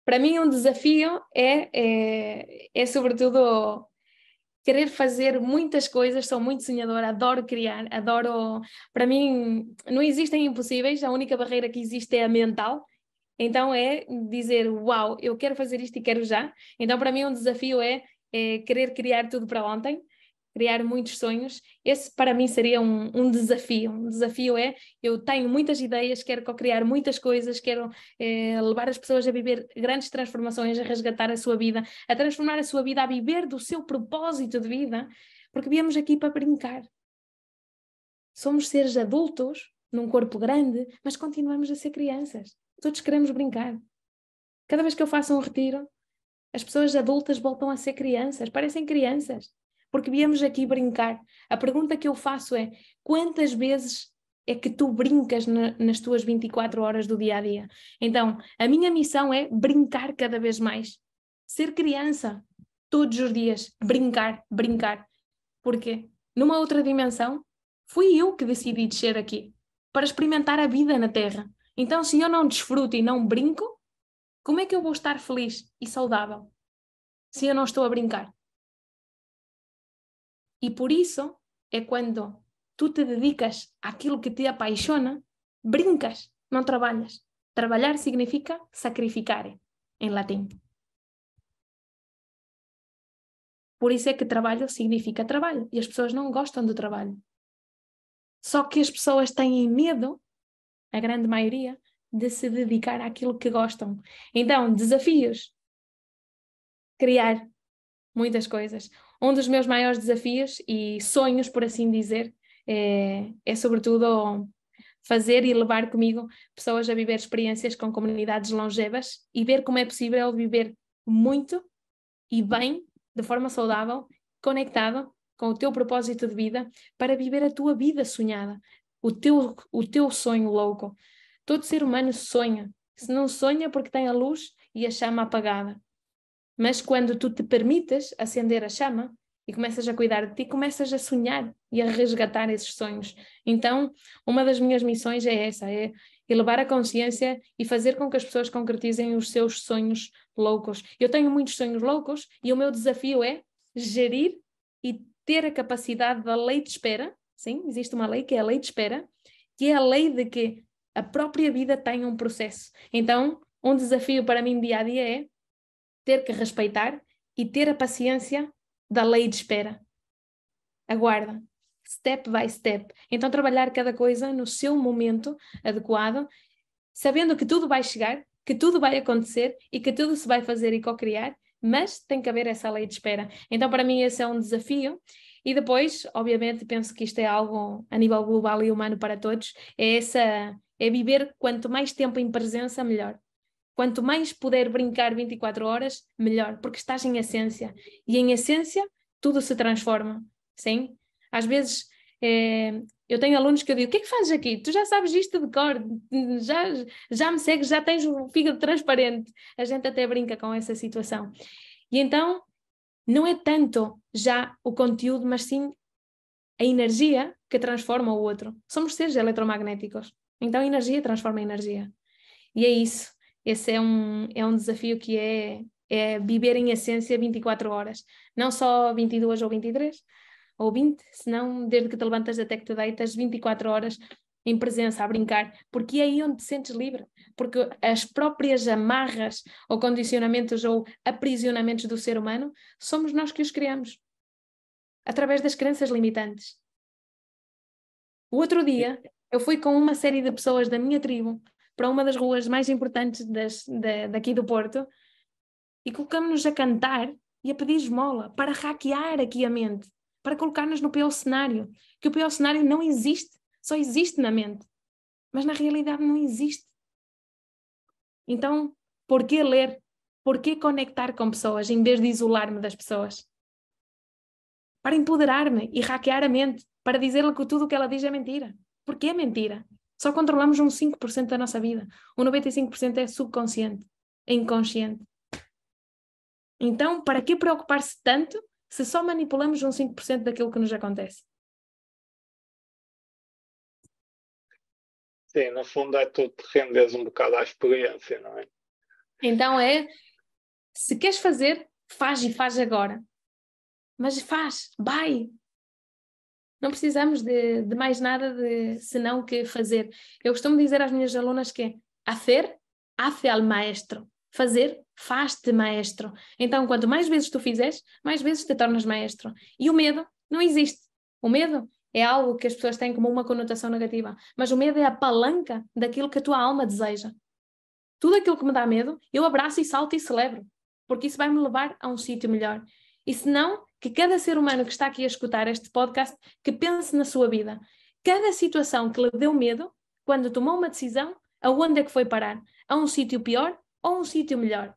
Para mim, um desafio é sobretudo querer fazer muitas coisas. Sou muito sonhadora, adoro criar, adoro. Para mim, não existem impossíveis, a única barreira que existe é a mental. Então, é dizer: Uau, eu quero fazer isto e quero já. Então, para mim, um desafio é querer criar tudo para ontem, criar muitos sonhos. Esse para mim seria um desafio. Um desafio é, eu tenho muitas ideias, quero co-criar muitas coisas, quero levar as pessoas a viver grandes transformações, a resgatar a sua vida, a transformar a sua vida, a viver do seu propósito de vida, porque viemos aqui para brincar. Somos seres adultos, num corpo grande, mas continuamos a ser crianças. Todos queremos brincar. Cada vez que eu faço um retiro, as pessoas adultas voltam a ser crianças, parecem crianças, porque viemos aqui brincar. A pergunta que eu faço é: quantas vezes é que tu brincas nas tuas 24 horas do dia a dia? Então, a minha missão é brincar cada vez mais. Ser criança, todos os dias, brincar, brincar. Porque numa outra dimensão, fui eu que decidi descer aqui para experimentar a vida na Terra. Então, se eu não desfruto e não brinco, como é que eu vou estar feliz e saudável se eu não estou a brincar? E por isso é quando tu te dedicas àquilo que te apaixona, brincas, não trabalhas. Trabalhar significa sacrificar, em latim. Por isso é que trabalho significa trabalho. E as pessoas não gostam do trabalho. Só que as pessoas têm medo a grande maioria, de se dedicar àquilo que gostam. Então, desafios. Criar muitas coisas. Um dos meus maiores desafios e sonhos, por assim dizer, é sobretudo fazer e levar comigo pessoas a viver experiências com comunidades longevas e ver como é possível viver muito e bem, de forma saudável, conectado com o teu propósito de vida, para viver a tua vida sonhada, o teu sonho louco. Todo ser humano sonha. Se não sonha porque tem a luz e a chama apagada. Mas quando tu te permites acender a chama e começas a cuidar de ti, começas a sonhar e a resgatar esses sonhos. Então, uma das minhas missões é essa, é elevar a consciência e fazer com que as pessoas concretizem os seus sonhos loucos. Eu tenho muitos sonhos loucos e o meu desafio é gerir e ter a capacidade da lei de espera. Sim, existe uma lei que é a lei de espera, que é a lei de que a própria vida tem um processo. Então, um desafio para mim dia a dia é ter que respeitar e ter a paciência da lei de espera. Aguarda, step by step. Então trabalhar cada coisa no seu momento adequado, sabendo que tudo vai chegar, que tudo vai acontecer e que tudo se vai fazer e co-criar, mas tem que haver essa lei de espera. Então para mim esse é um desafio. E depois, obviamente, penso que isto é algo a nível global e humano para todos, é viver quanto mais tempo em presença, melhor. Quanto mais puder brincar 24 horas, melhor, porque estás em essência. E em essência, tudo se transforma, sim? Às vezes, eu tenho alunos que eu digo, o que é que fazes aqui? Tu já sabes isto de cor, já me segues, já tens um fígado transparente. A gente até brinca com essa situação. E então, não é tanto já o conteúdo, mas sim a energia que transforma o outro. Somos seres eletromagnéticos. Então, a energia transforma a energia. E é isso. Esse é um desafio que é viver em essência 24 horas. Não só 22 ou 23 ou 20, senão desde que te levantas até que te deitas 24 horas em presença, a brincar. Porque é aí onde te sentes livre. Porque as próprias amarras ou condicionamentos ou aprisionamentos do ser humano somos nós que os criamos. Através das crenças limitantes. O outro dia, eu fui com uma série de pessoas da minha tribo para uma das ruas mais importantes daqui do Porto e colocamos-nos a cantar e a pedir esmola para hackear aqui a mente, para colocar-nos no pior cenário, que o pior cenário não existe, só existe na mente, mas na realidade não existe. Então, por que ler? Por que conectar com pessoas em vez de isolar-me das pessoas? Para empoderar-me e hackear a mente, para dizer-lhe que tudo o que ela diz é mentira. Porque é mentira. Só controlamos uns 5% da nossa vida. O 95% é subconsciente, é inconsciente. Então, para que preocupar-se tanto se só manipulamos uns 5% daquilo que nos acontece? Sim, no fundo é tu te renderes um bocado à experiência, não é? Então se queres fazer, faz e faz agora. Mas faz, vai. Não precisamos de mais nada senão que fazer. Eu costumo dizer às minhas alunas que hacer, hace al maestro. Fazer, faz-te maestro. Então, quanto mais vezes tu fizeres, mais vezes te tornas maestro. E o medo não existe. O medo é algo que as pessoas têm como uma conotação negativa. Mas o medo é a palanca daquilo que a tua alma deseja. Tudo aquilo que me dá medo, eu abraço e salto e celebro. Porque isso vai me levar a um sítio melhor. E se não, que cada ser humano que está aqui a escutar este podcast, que pense na sua vida. Cada situação que lhe deu medo, quando tomou uma decisão, aonde é que foi parar? A um sítio pior ou um sítio melhor?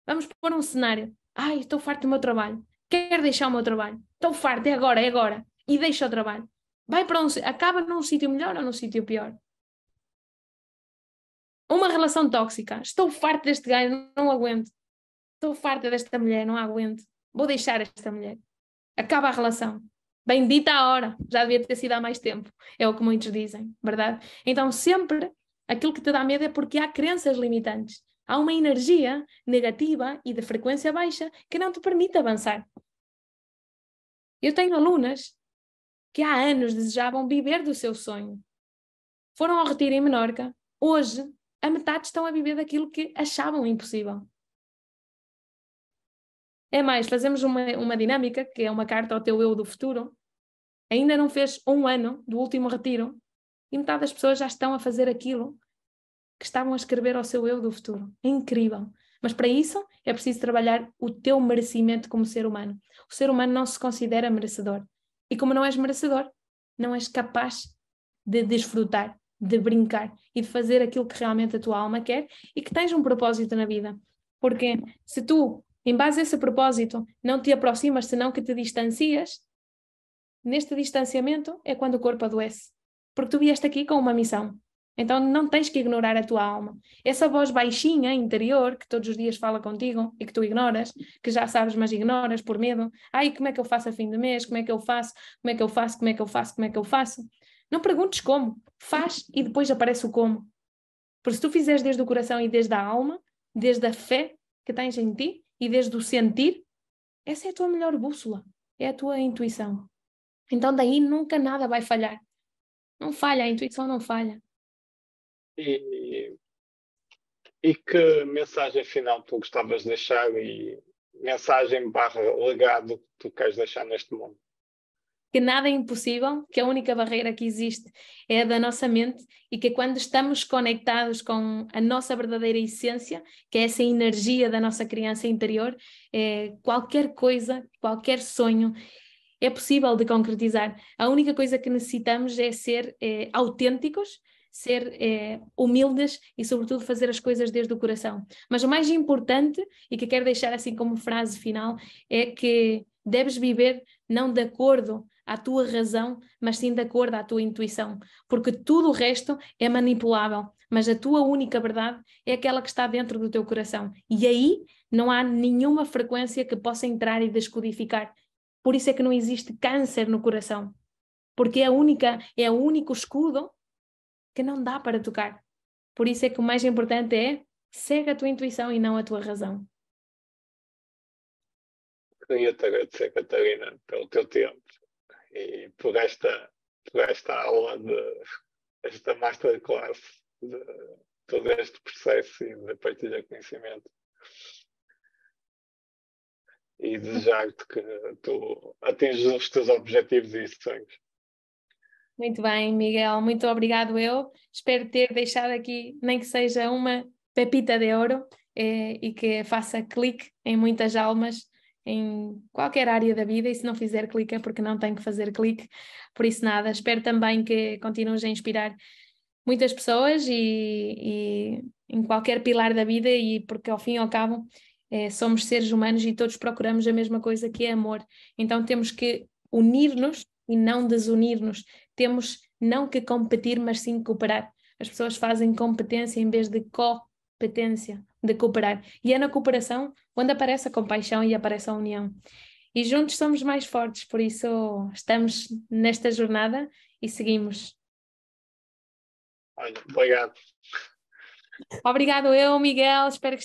Vamos pôr um cenário. Ai, estou farto do meu trabalho. Quero deixar o meu trabalho. Estou farto, é agora, é agora. E deixa o trabalho. Vai para acaba num sítio melhor ou num sítio pior? Uma relação tóxica. Estou farto deste gajo, não aguento. Estou farta desta mulher, não aguento. Vou deixar esta mulher. Acaba a relação. Bendita a hora. Já devia ter sido há mais tempo. É o que muitos dizem, verdade? Então sempre aquilo que te dá medo é porque há crenças limitantes. Há uma energia negativa e de frequência baixa que não te permite avançar. Eu tenho alunas que há anos desejavam viver do seu sonho. Foram ao retiro em Menorca. Hoje, a metade estão a viver daquilo que achavam impossível. É mais, fazemos uma dinâmica, que é uma carta ao teu eu do futuro. Ainda não fez um ano do último retiro. E metade das pessoas já estão a fazer aquilo que estavam a escrever ao seu eu do futuro. É incrível. Mas para isso é preciso trabalhar o teu merecimento como ser humano. O ser humano não se considera merecedor. E como não és merecedor, não és capaz de desfrutar, de brincar e de fazer aquilo que realmente a tua alma quer e que tens um propósito na vida. Porque se tu, em base a esse propósito, não te aproximas, senão que te distancias, neste distanciamento é quando o corpo adoece. Porque tu vieste aqui com uma missão. Então não tens que ignorar a tua alma. Essa voz baixinha, interior, que todos os dias fala contigo e que tu ignoras, que já sabes, mas ignoras por medo. Ai, como é que eu faço a fim de mês? Como é que eu faço? Como é que eu faço? Como é que eu faço? Como é que eu faço? Não perguntes como. Faz e depois aparece o como. Porque se tu fizeres desde o coração e desde a alma, desde a fé que tens em ti e desde o sentir, essa é a tua melhor bússola. É a tua intuição. Então daí nunca nada vai falhar. Não falha, a intuição não falha. E, e que mensagem final tu gostavas de deixar e mensagem barra legado que tu queres deixar neste mundo? Que nada é impossível, que a única barreira que existe é a da nossa mente e que quando estamos conectados com a nossa verdadeira essência, que é essa energia da nossa criança interior, qualquer coisa, qualquer sonho é possível de concretizar. A única coisa que necessitamos é ser autênticos, ser humildes e, sobretudo, fazer as coisas desde o coração. Mas o mais importante, e que quero deixar assim como frase final, é que deves viver não de acordo à tua razão, mas sim de acordo à tua intuição, porque tudo o resto é manipulável, mas a tua única verdade é aquela que está dentro do teu coração. E aí não há nenhuma frequência que possa entrar e descodificar. Por isso é que não existe câncer no coração, porque é o único escudo que não dá para tocar. Por isso é que o mais importante é segue a tua intuição e não a tua razão. Queria te agradecer, Catarina, pelo teu tempo e por esta aula, esta masterclass de todo este processo e de partilha de conhecimento. E desejar-te que tu atinges os teus objetivos e sonhos. Muito bem, Miguel, muito obrigado eu. Espero ter deixado aqui, nem que seja uma pepita de ouro, e que faça clique em muitas almas, em qualquer área da vida, e se não fizer clique é porque não tem que fazer clique. Por isso nada, espero também que continues a inspirar muitas pessoas e em qualquer pilar da vida, e porque ao fim e ao cabo somos seres humanos e todos procuramos a mesma coisa, que é amor. Então temos que unir-nos e não desunir-nos. Temos não que competir, mas sim cooperar. As pessoas fazem competência em vez de competência, de cooperar. E é na cooperação onde aparece a compaixão e aparece a união. E juntos somos mais fortes, por isso estamos nesta jornada e seguimos. Olha, obrigado. Obrigado eu, Miguel, espero que